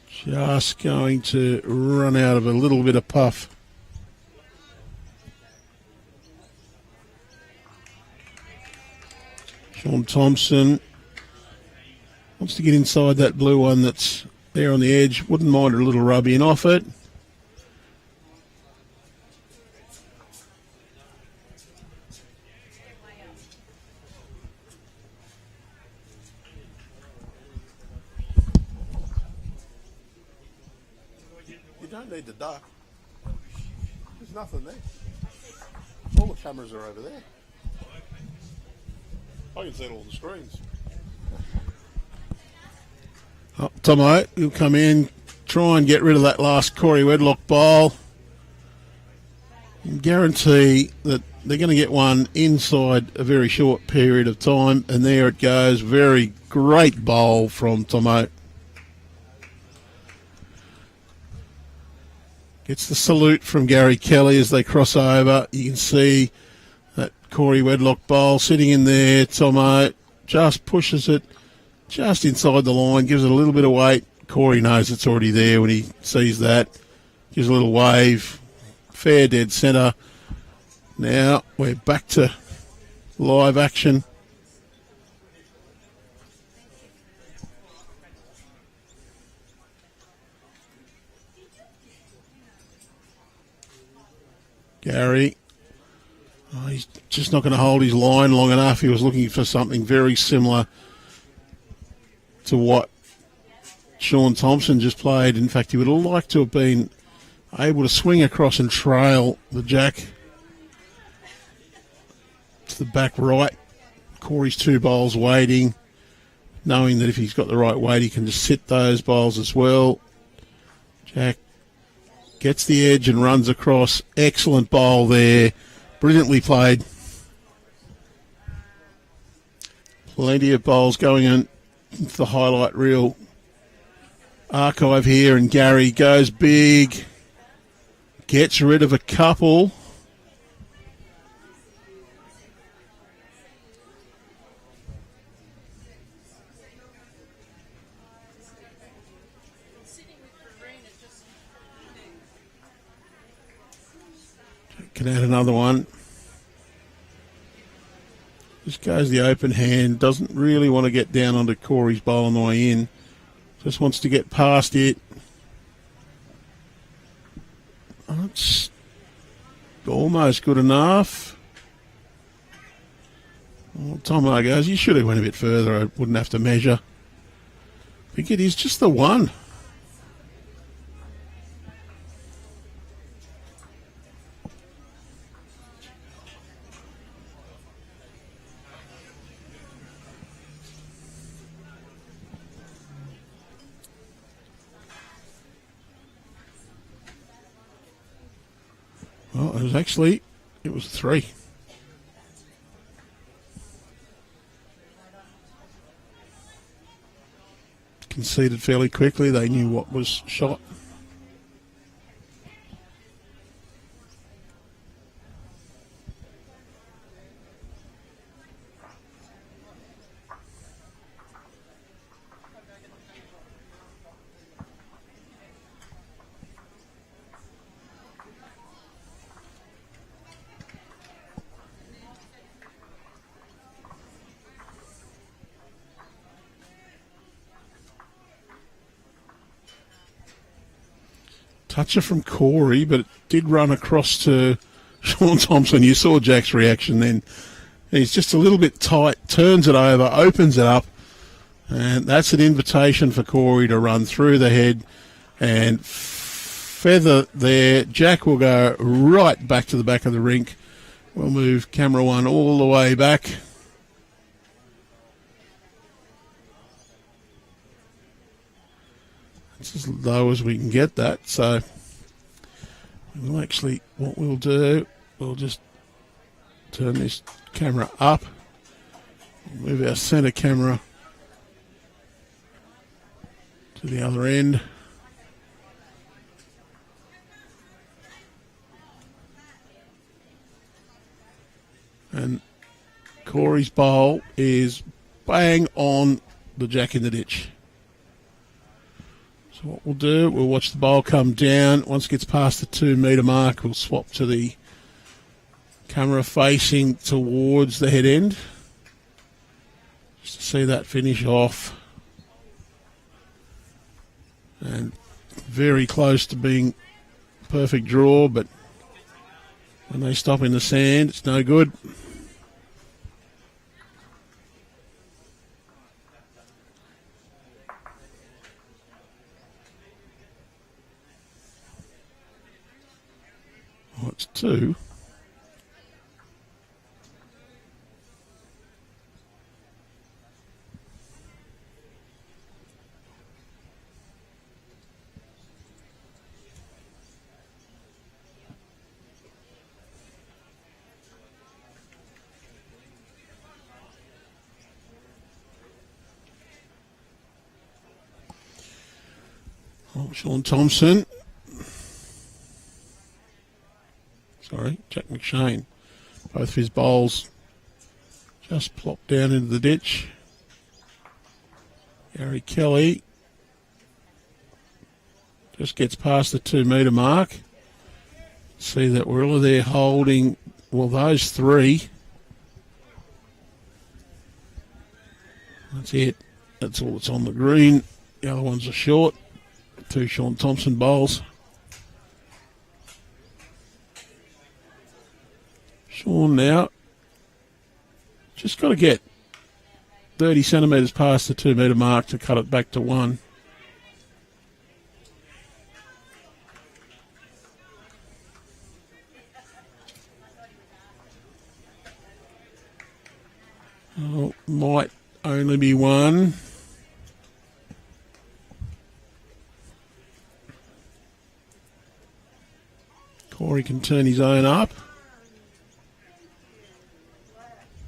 Just going to run out of a little bit of puff. Shawn Thompson wants to get inside that blue one that's there on the edge. Wouldn't mind a little rub in off it. You don't need the duck. There's nothing there. All the cameras are over there. I can see all the screens. Oh, Tomo, he'll come in, try and get rid of that last Corey Wedlock bowl. And guarantee that they're going to get one inside a very short period of time. And there it goes. Very great bowl from Tomo. Gets the salute from Gary Kelly as they cross over. You can see that Corey Wedlock bowl sitting in there. Tomo just pushes it just inside the line, gives it a little bit of weight. Corey knows it's already there when he sees that. Gives a little wave. Fair dead centre. Now we're back to live action. Gary. Oh, he's just not going to hold his line long enough. He was looking for something very similar to what Shawn Thompson just played. In fact, he would have liked to have been able to swing across and trail the jack to the back right. Corey's two bowls waiting, knowing that if he's got the right weight, he can just sit those bowls as well. Jack gets the edge and runs across. Excellent bowl there. Brilliantly played. Plenty of bowls going in. It's the highlight reel archive here, and Gary goes big, gets rid of a couple. Can add another one. Just goes the open hand, doesn't really want to get down onto Corey's bowl on the way in. Just wants to get past it. That's almost good enough. Well, Tomo goes, you should have went a bit further. I wouldn't have to measure. I think it is just the one. Well, it was three. Conceded fairly quickly. They knew what was shot. Toucher from Corey, but it did run across to Shawn Thompson. You saw Jack's reaction then. He's just a little bit tight, turns it over, opens it up, and that's an invitation for Corey to run through the head and feather there. Jack will go right back to the back of the rink. We'll move camera one all the way back. It's as low as we can get that, so we'll actually, what we'll do, we'll just turn this camera up, move our centre camera to the other end. And Corey's bowl is bang on the Jack in the ditch. So what we'll do, we'll watch the bowl come down. Once it gets past the 2 metre mark, we'll swap to the camera facing towards the head end. Just to see that finish off. And very close to being perfect draw, but when they stop in the sand, it's no good. Oh, it's 2. Oh, Shawn Thompson. Sorry, Jack McShane. Both of his bowls just plopped down into the ditch. Gary Kelly just gets past the 2 metre mark. See that Warilla there holding, well, those 3. That's it. That's all that's on the green. The other ones are short. 2 Shawn Thompson bowls. Shawn now just got to get 30 centimetres past the 2 metre mark to cut it back to 1. Oh, might only be 1. Corey can turn his own up.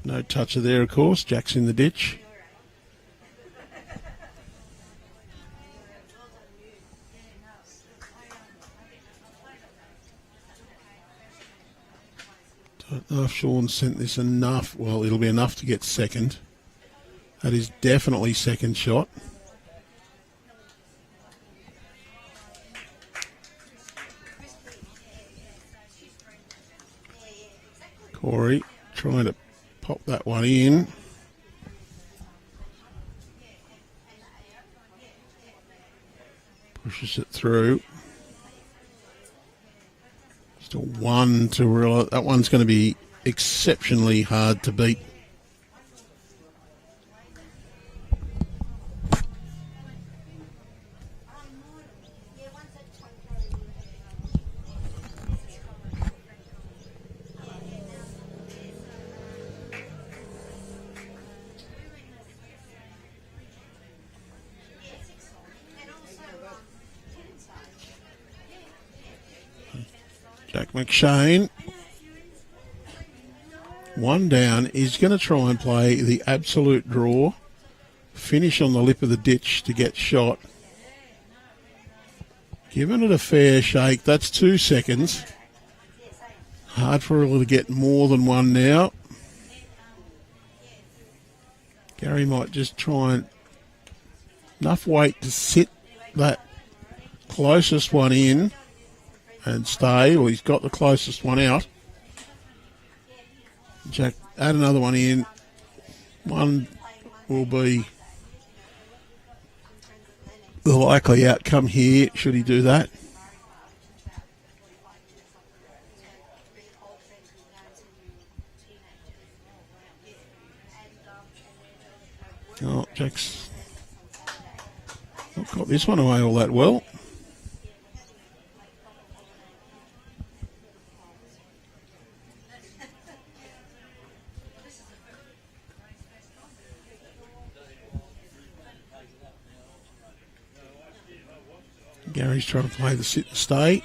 No toucher there, of course. Jack's in the ditch. Don't know if Shawn sent this enough. Well, it'll be enough to get second. That is definitely second shot. Corey trying to pop that one in. Pushes it through. Still 1 to Warilla. That one's going to be exceptionally hard to beat. Jack McShane, 1 down, is going to try and play the absolute draw, finish on the lip of the ditch to get shot. Giving it a fair shake, that's 2 seconds. Hard for her to get more than 1 now. Gary might just try and enough weight to sit that closest one in and stay. Well, he's got the closest one out. Jack, add another one in. 1 will be the likely outcome here, should he do that. Jack's not got this one away all that well. Gary's trying to play the sit and stay.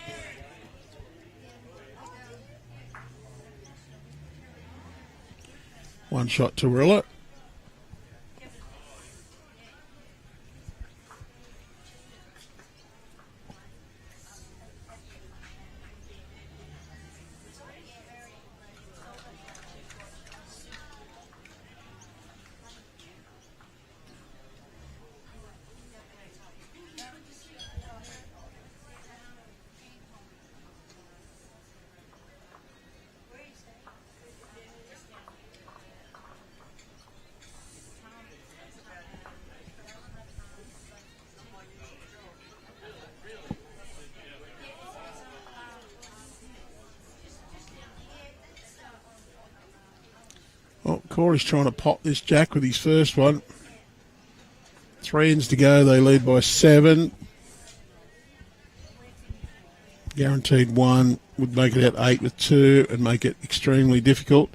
One shot to Warilla. Well, Corey's trying to pop this Jack with his first one. 3 ends to go. They lead by 7. Guaranteed 1 would make it at 8 with 2 and make it extremely difficult.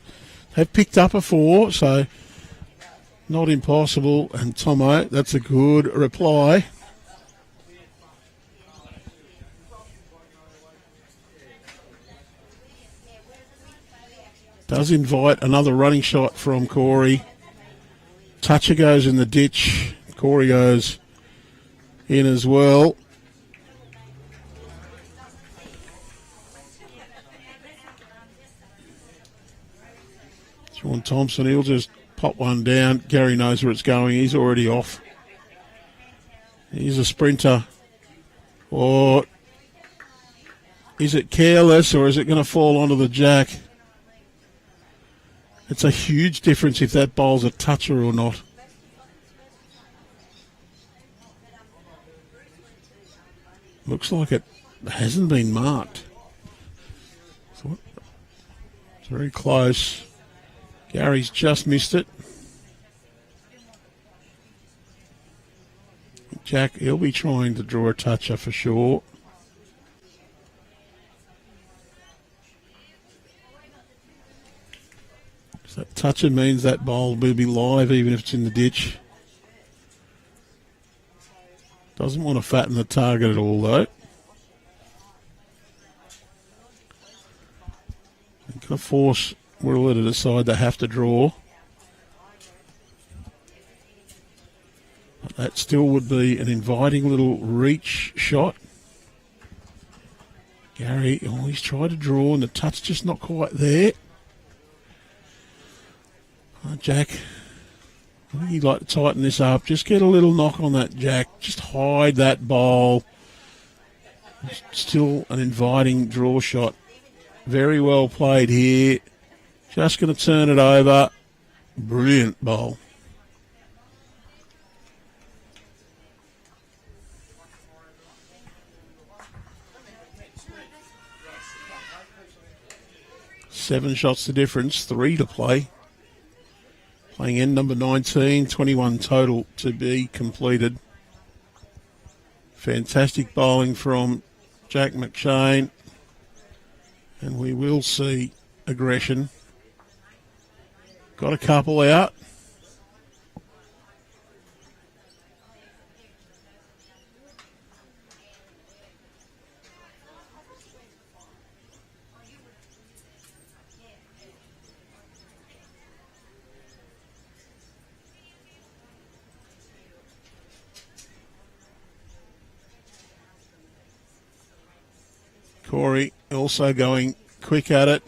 They've picked up a 4, so not impossible. And Tomo, that's a good reply. Does invite another running shot from Corey. Toucher goes in the ditch. Corey goes in as well. Shawn Thompson, he'll just pop one down. Gary knows where it's going. He's already off. He's a sprinter. Or is it careless or is it going to fall onto the Jack? It's a huge difference if that bowl's a toucher or not. Looks like it hasn't been marked. It's very close. Gary's just missed it. Jack, he'll be trying to draw a toucher for sure. So that toucher means that bowl will be live even if it's in the ditch. Doesn't want to fatten the target at all though. Going to force Warilla to decide they have to draw. But that still would be an inviting little reach shot. Gary, oh, he's tried to draw and the touch just not quite there. Jack, I think he'd like to tighten this up. Just get a little knock on that Jack. Just hide that bowl. Still an inviting draw shot. Very well played here. Just going to turn it over. Brilliant bowl. Seven shots the difference, 3 to play. Playing end number 19, 21 total to be completed. Fantastic bowling from Jack McShane. And we will see aggression. Got a couple out. Corey also going quick at it.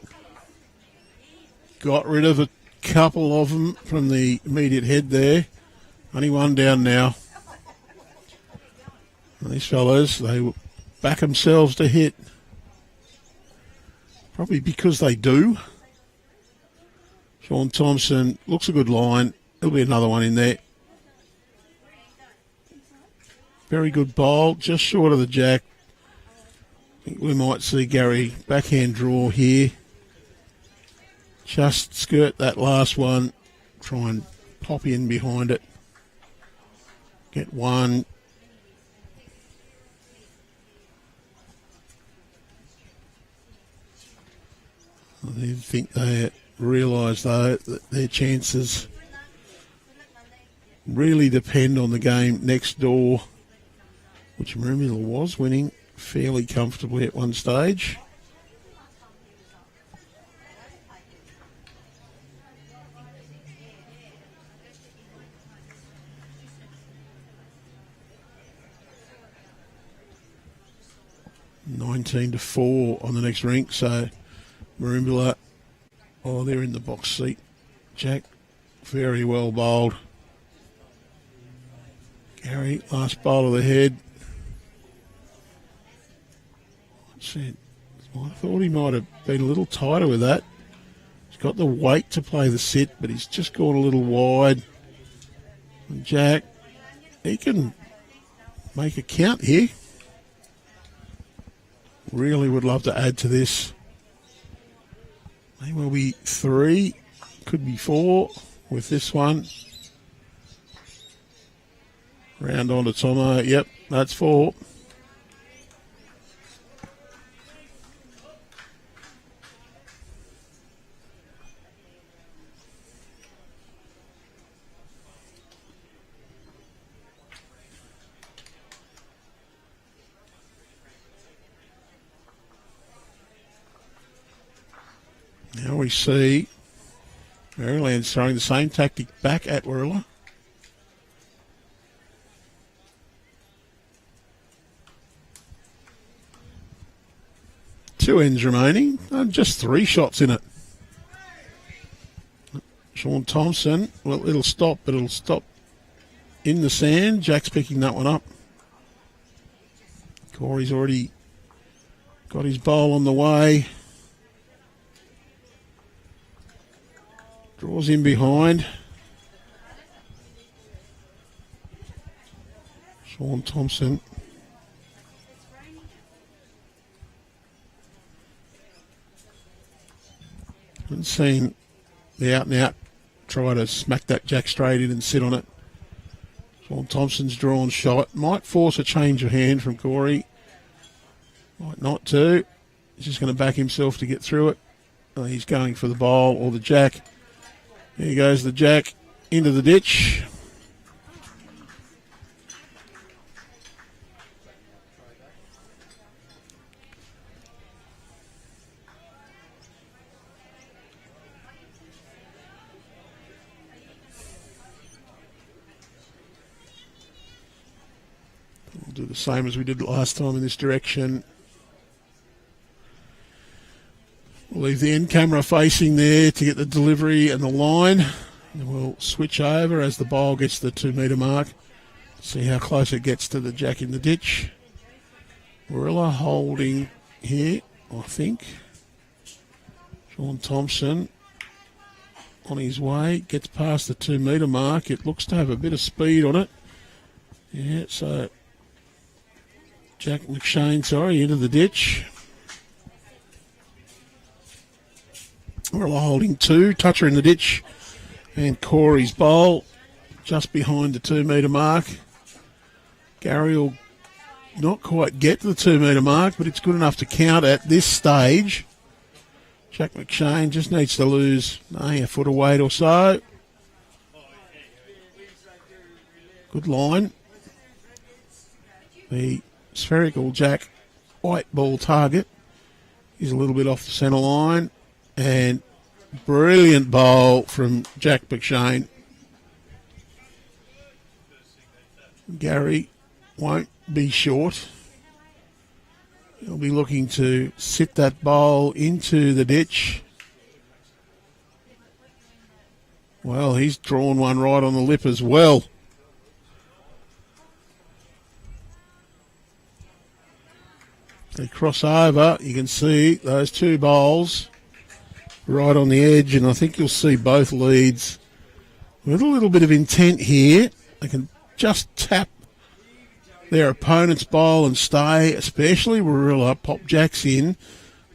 Got rid of a couple of them from the immediate head there. Only one down now. And these fellows, they back themselves to hit. Probably because they do. Shawn Thompson looks a good line. There'll be another one in there. Very good bowl, just short of the Jack. I think we might see Gary backhand draw here. Just skirt that last one. Try and pop in behind it. Get one. I think they realise, though, that their chances really depend on the game next door, which Merrylands was winning fairly comfortably at one stage. $19-4 on the next rink, so Merrylands, oh, they're in the box seat. Jack, very well bowled. Gary, last bowl of the head. I thought he might have been a little tighter with that. He's got the weight to play the sit, but he's just gone a little wide. And Jack, he can make a count here. Really would love to add to this. May well be 3, could be 4 with this one. Round on to Tomo. Yep, that's 4. Now we see Merrylands throwing the same tactic back at Warilla. Two ends remaining, just 3 shots in it. Shawn Thompson, well, it'll stop, but it'll stop in the sand. Jack's picking that one up. Corey's already got his bowl on the way. Draws in behind. Shawn Thompson. Haven't seen the out and out try to smack that Jack straight in and sit on it. Shawn Thompson's drawn shot. Might force a change of hand from Corey. Might not too. He's just going to back himself to get through it. He's going for the bowl or the Jack. There goes the Jack into the ditch. We'll do the same as we did last time in this direction. We'll leave the end camera facing there to get the delivery and the line. And we'll switch over as the bowl gets to the 2 metre mark. See how close it gets to the Jack in the ditch. Warilla holding here, I think. Shawn Thompson on his way. Gets past the 2 metre mark. It looks to have a bit of speed on it. Yeah, so Jack McShane, into the ditch. Warilla holding 2, toucher in the ditch, and Corey's bowl just behind the 2 metre mark. Gary will not quite get to the 2 metre mark, but it's good enough to count at this stage. Jack McShane just needs to lose a foot of weight or so. Good line. The spherical Jack white ball target is a little bit off the centre line. And brilliant bowl from Jack McShane. Gary won't be short. He'll be looking to sit that bowl into the ditch. Well, he's drawn one right on the lip as well. They cross over. You can see those 2 bowls right on the edge, and I think you'll see both leads with a little bit of intent here. They can just tap their opponent's bowl and stay, especially Warilla. Pop Jacks in.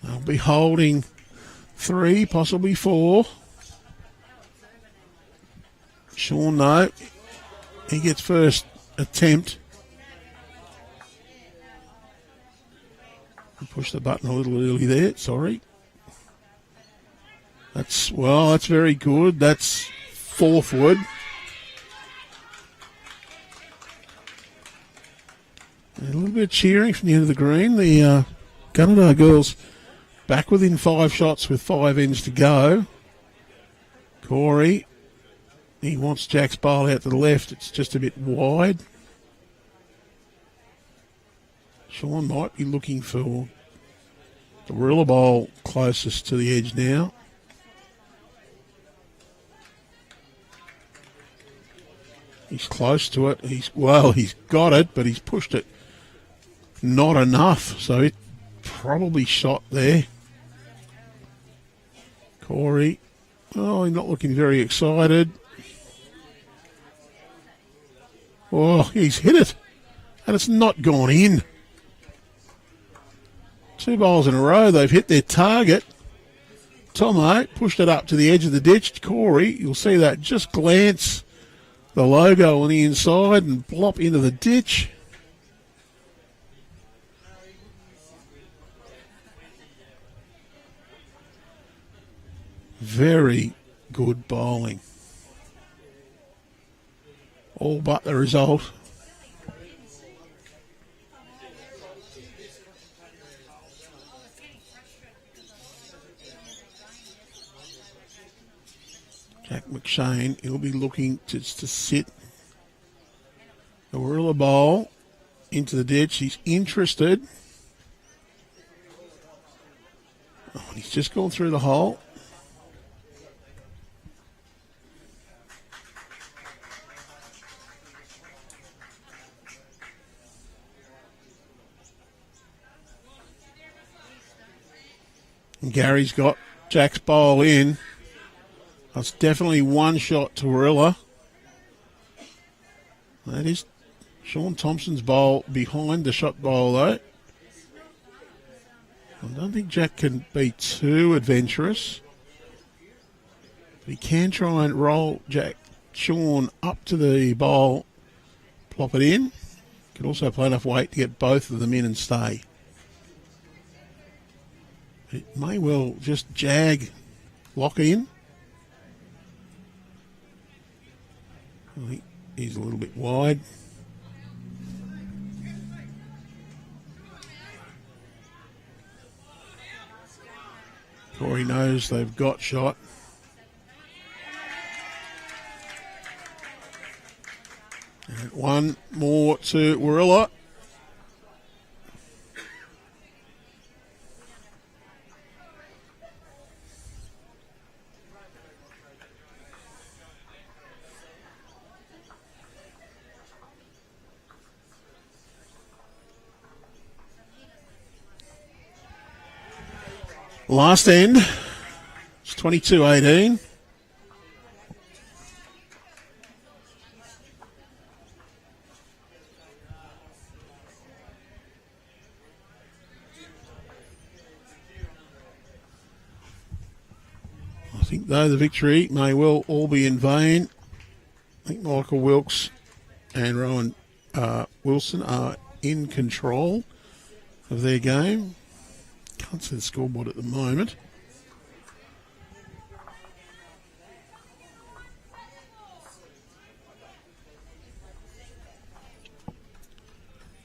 They'll be holding 3, possibly 4. Shawn, no. He gets first attempt. Push the button a little early there, sorry. That's very good. That's 4th wood. And a little bit of cheering from the end of the green. The Gunnedah girls back within 5 shots with 5 ends to go. Corey, he wants Jack's bowl out to the left. It's just a bit wide. Shawn might be looking for the Warilla bowl closest to the edge now. He's close to it. He's got it, but he's pushed it not enough. So it probably shot there. Corey, he's not looking very excited. Oh, he's hit it, and it's not gone in. 2 bowls in a row, they've hit their target. Tomo pushed it up to the edge of the ditch. Corey, you'll see that just glance the logo on the inside and blop into the ditch. Very good bowling. All but the result. Jack McShane, he'll be looking to sit the Warilla bowl into the ditch. He's interested. Oh, he's just gone through the hole. And Gary's got Jack's bowl in. That's definitely 1 shot to Warilla. That is Shawn Thompson's bowl behind the shot bowl, though. I don't think Jack can be too adventurous. But he can try and roll Shawn up to the bowl, plop it in. Can also play enough weight to get both of them in and stay. It may well just jag lock in. I think he's a little bit wide. Corey knows they've got shot. And 1 more to Warilla. Last end, it's 22-18. I think, though, the victory may well all be in vain. I think Michael Wilkes and Rowan Wilson are in control of their game. Can't see the scoreboard at the moment.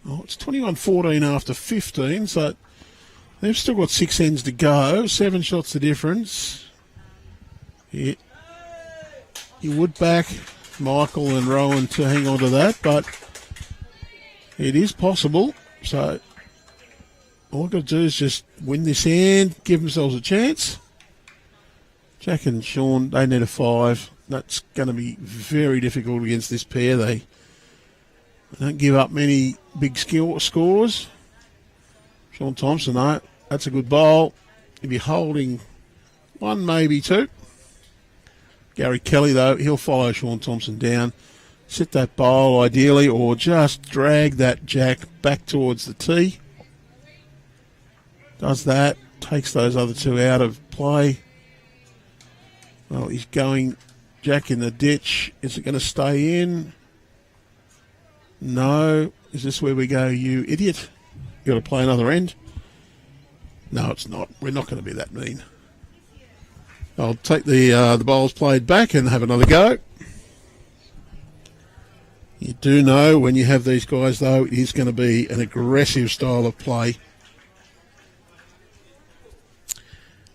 Oh, it's 21-14 after 15, so they've still got 6 ends to go. 7 shots the difference. You would back Michael and Rowan to hang on to that, but it is possible. So all I've got to do is just win this hand, give themselves a chance. Jack and Shawn, they need a 5. That's going to be very difficult against this pair. They don't give up many big scores. Shawn Thompson, though, that's a good bowl. He'll be holding 1, maybe 2. Gary Kelly, though, he'll follow Shawn Thompson down. Sit that bowl, ideally, or just drag that Jack back towards the tee. Does that, takes those other 2 out of play. Well, he's going Jack in the ditch. Is it going to stay in? No. Is this where we go, you idiot? You got to play another end? No, it's not. We're not going to be that mean. I'll take the bowls played back and have another go. You do know when you have these guys, though, it is going to be an aggressive style of play.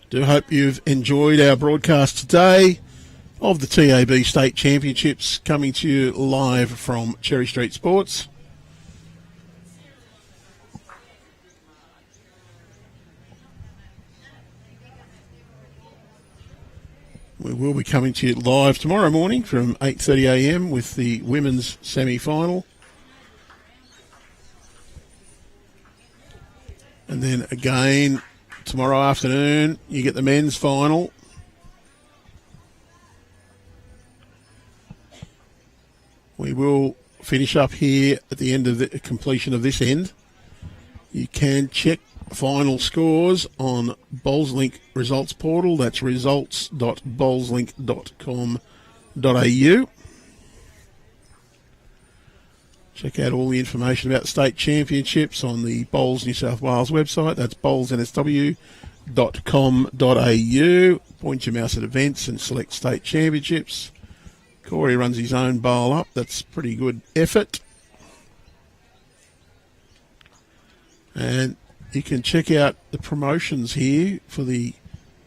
Do hope you've enjoyed our broadcast today of the TAB State Championships, coming to you live from Cherry Street Sports. We will be coming to you live tomorrow morning from 8:30 a.m. with the women's semi-final. And then again, tomorrow afternoon, you get the men's final. We will finish up here at the end of the completion of this end. You can check final scores on BowlsLink results portal. That's results.bowlslink.com.au. Check out all the information about the state championships on the Bowls New South Wales website. That's bowlsnsw.com.au. Point your mouse at events and select state championships. Corey runs his own bowl up. That's pretty good effort. And you can check out the promotions here for the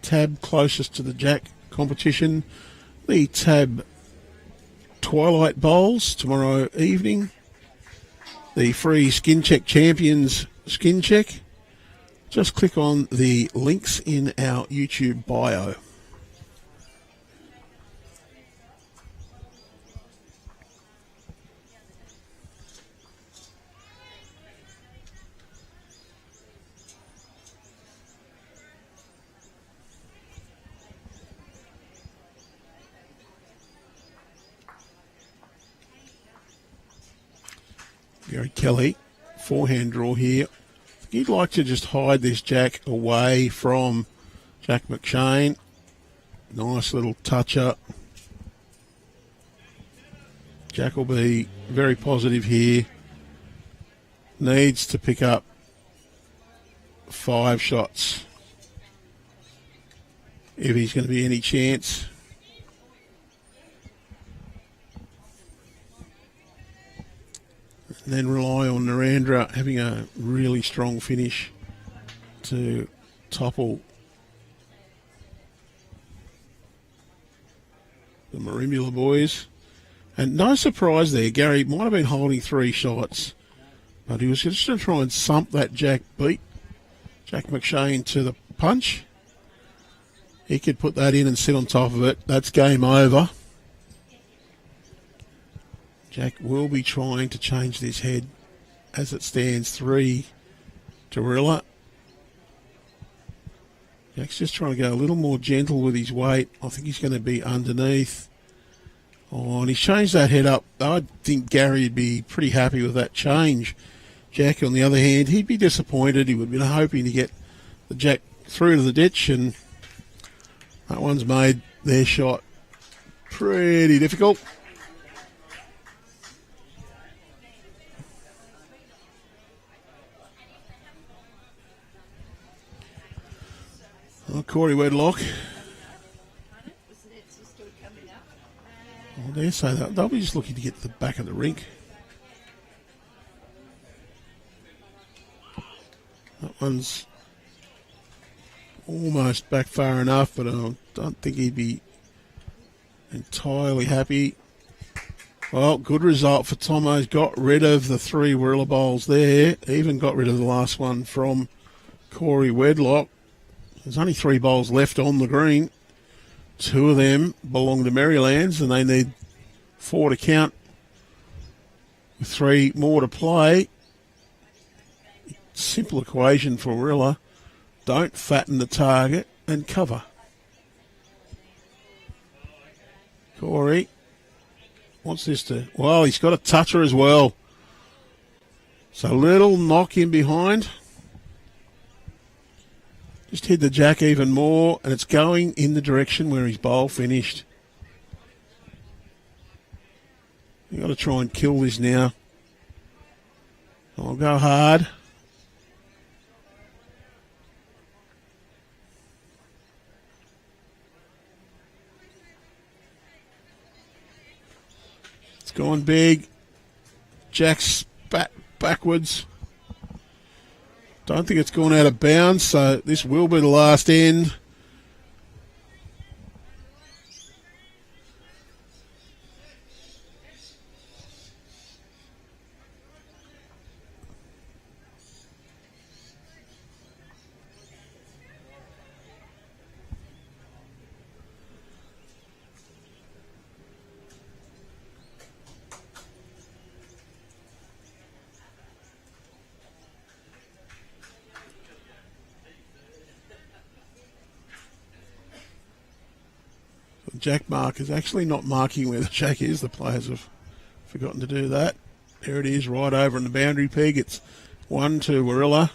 tab closest to the Jack competition. The tab Twilight Bowls tomorrow evening. The free Skin Check Champions Skin Check. Just click on the links in our YouTube bio. Gary Kelly, forehand draw here. He'd like to just hide this Jack away from Jack McShane. Nice little touch-up. Jack will be very positive here. Needs to pick up 5 shots if he's going to be any chance. And then rely on Narendra having a really strong finish to topple the Marimbula boys. And no surprise there, Gary might have been holding 3 shots, but he was just going to try and sump that Jack beat Jack McShane to the punch. He could put that in and sit on top of it. That's game over. Jack will be trying to change this head as it stands 3 to Warilla. Jack's just trying to go a little more gentle with his weight. I think he's going to be underneath. Oh, and he's changed that head up. I think Gary would be pretty happy with that change. Jack, on the other hand, he'd be disappointed. He would have been hoping to get the Jack through to the ditch, and that one's made their shot pretty difficult. Oh, Corey Wedlock. Oh, there, so they'll be just looking to get to the back of the rink. That one's almost back far enough, but I don't think he'd be entirely happy. Well, good result for Tomo's. Got rid of the 3 Warilla bowls there. Even got rid of the last one from Corey Wedlock. There's only 3 bowls left on the green. 2 of them belong to Merrylands, and they need 4 to count with 3 more to play. Simple equation for Warilla. Don't fatten the target and cover. Corey wants this to... Well, he's got a toucher as well. So little knock in behind. Just hit the Jack even more, and it's going in the direction where his bowl finished. You've got to try and kill this now. I'll go hard. It's gone big. Jack's backwards. Don't think it's gone out of bounds, so this will be the last end. Jack mark is actually not marking where the jack is. The players have forgotten to do that. There it is, right over in the boundary peg. It's 1 to Warilla.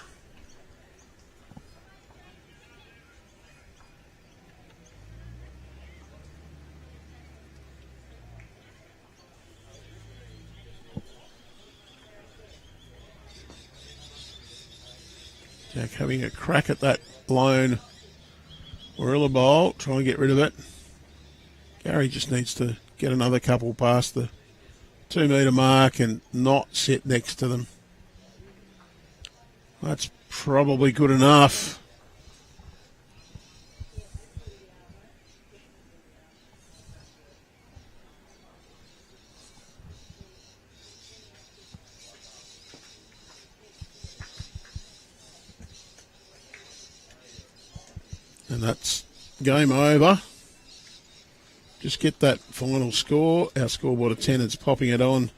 Jack having a crack at that lone Warilla bowl, trying to get rid of it. Gary just needs to get another couple past the 2 metre mark and not sit next to them. That's probably good enough. And that's game over. Just get that final score. Our scoreboard attendant's popping it on.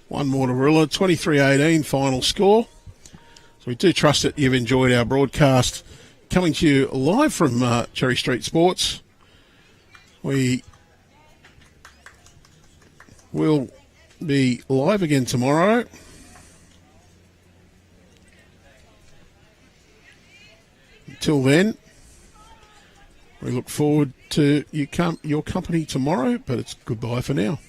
One more to Warilla, 23-18 final score. So we do trust that you've enjoyed our broadcast coming to you live from Cherry Street Sports. We will be live again tomorrow. Until then, we look forward to your company tomorrow, but it's goodbye for now.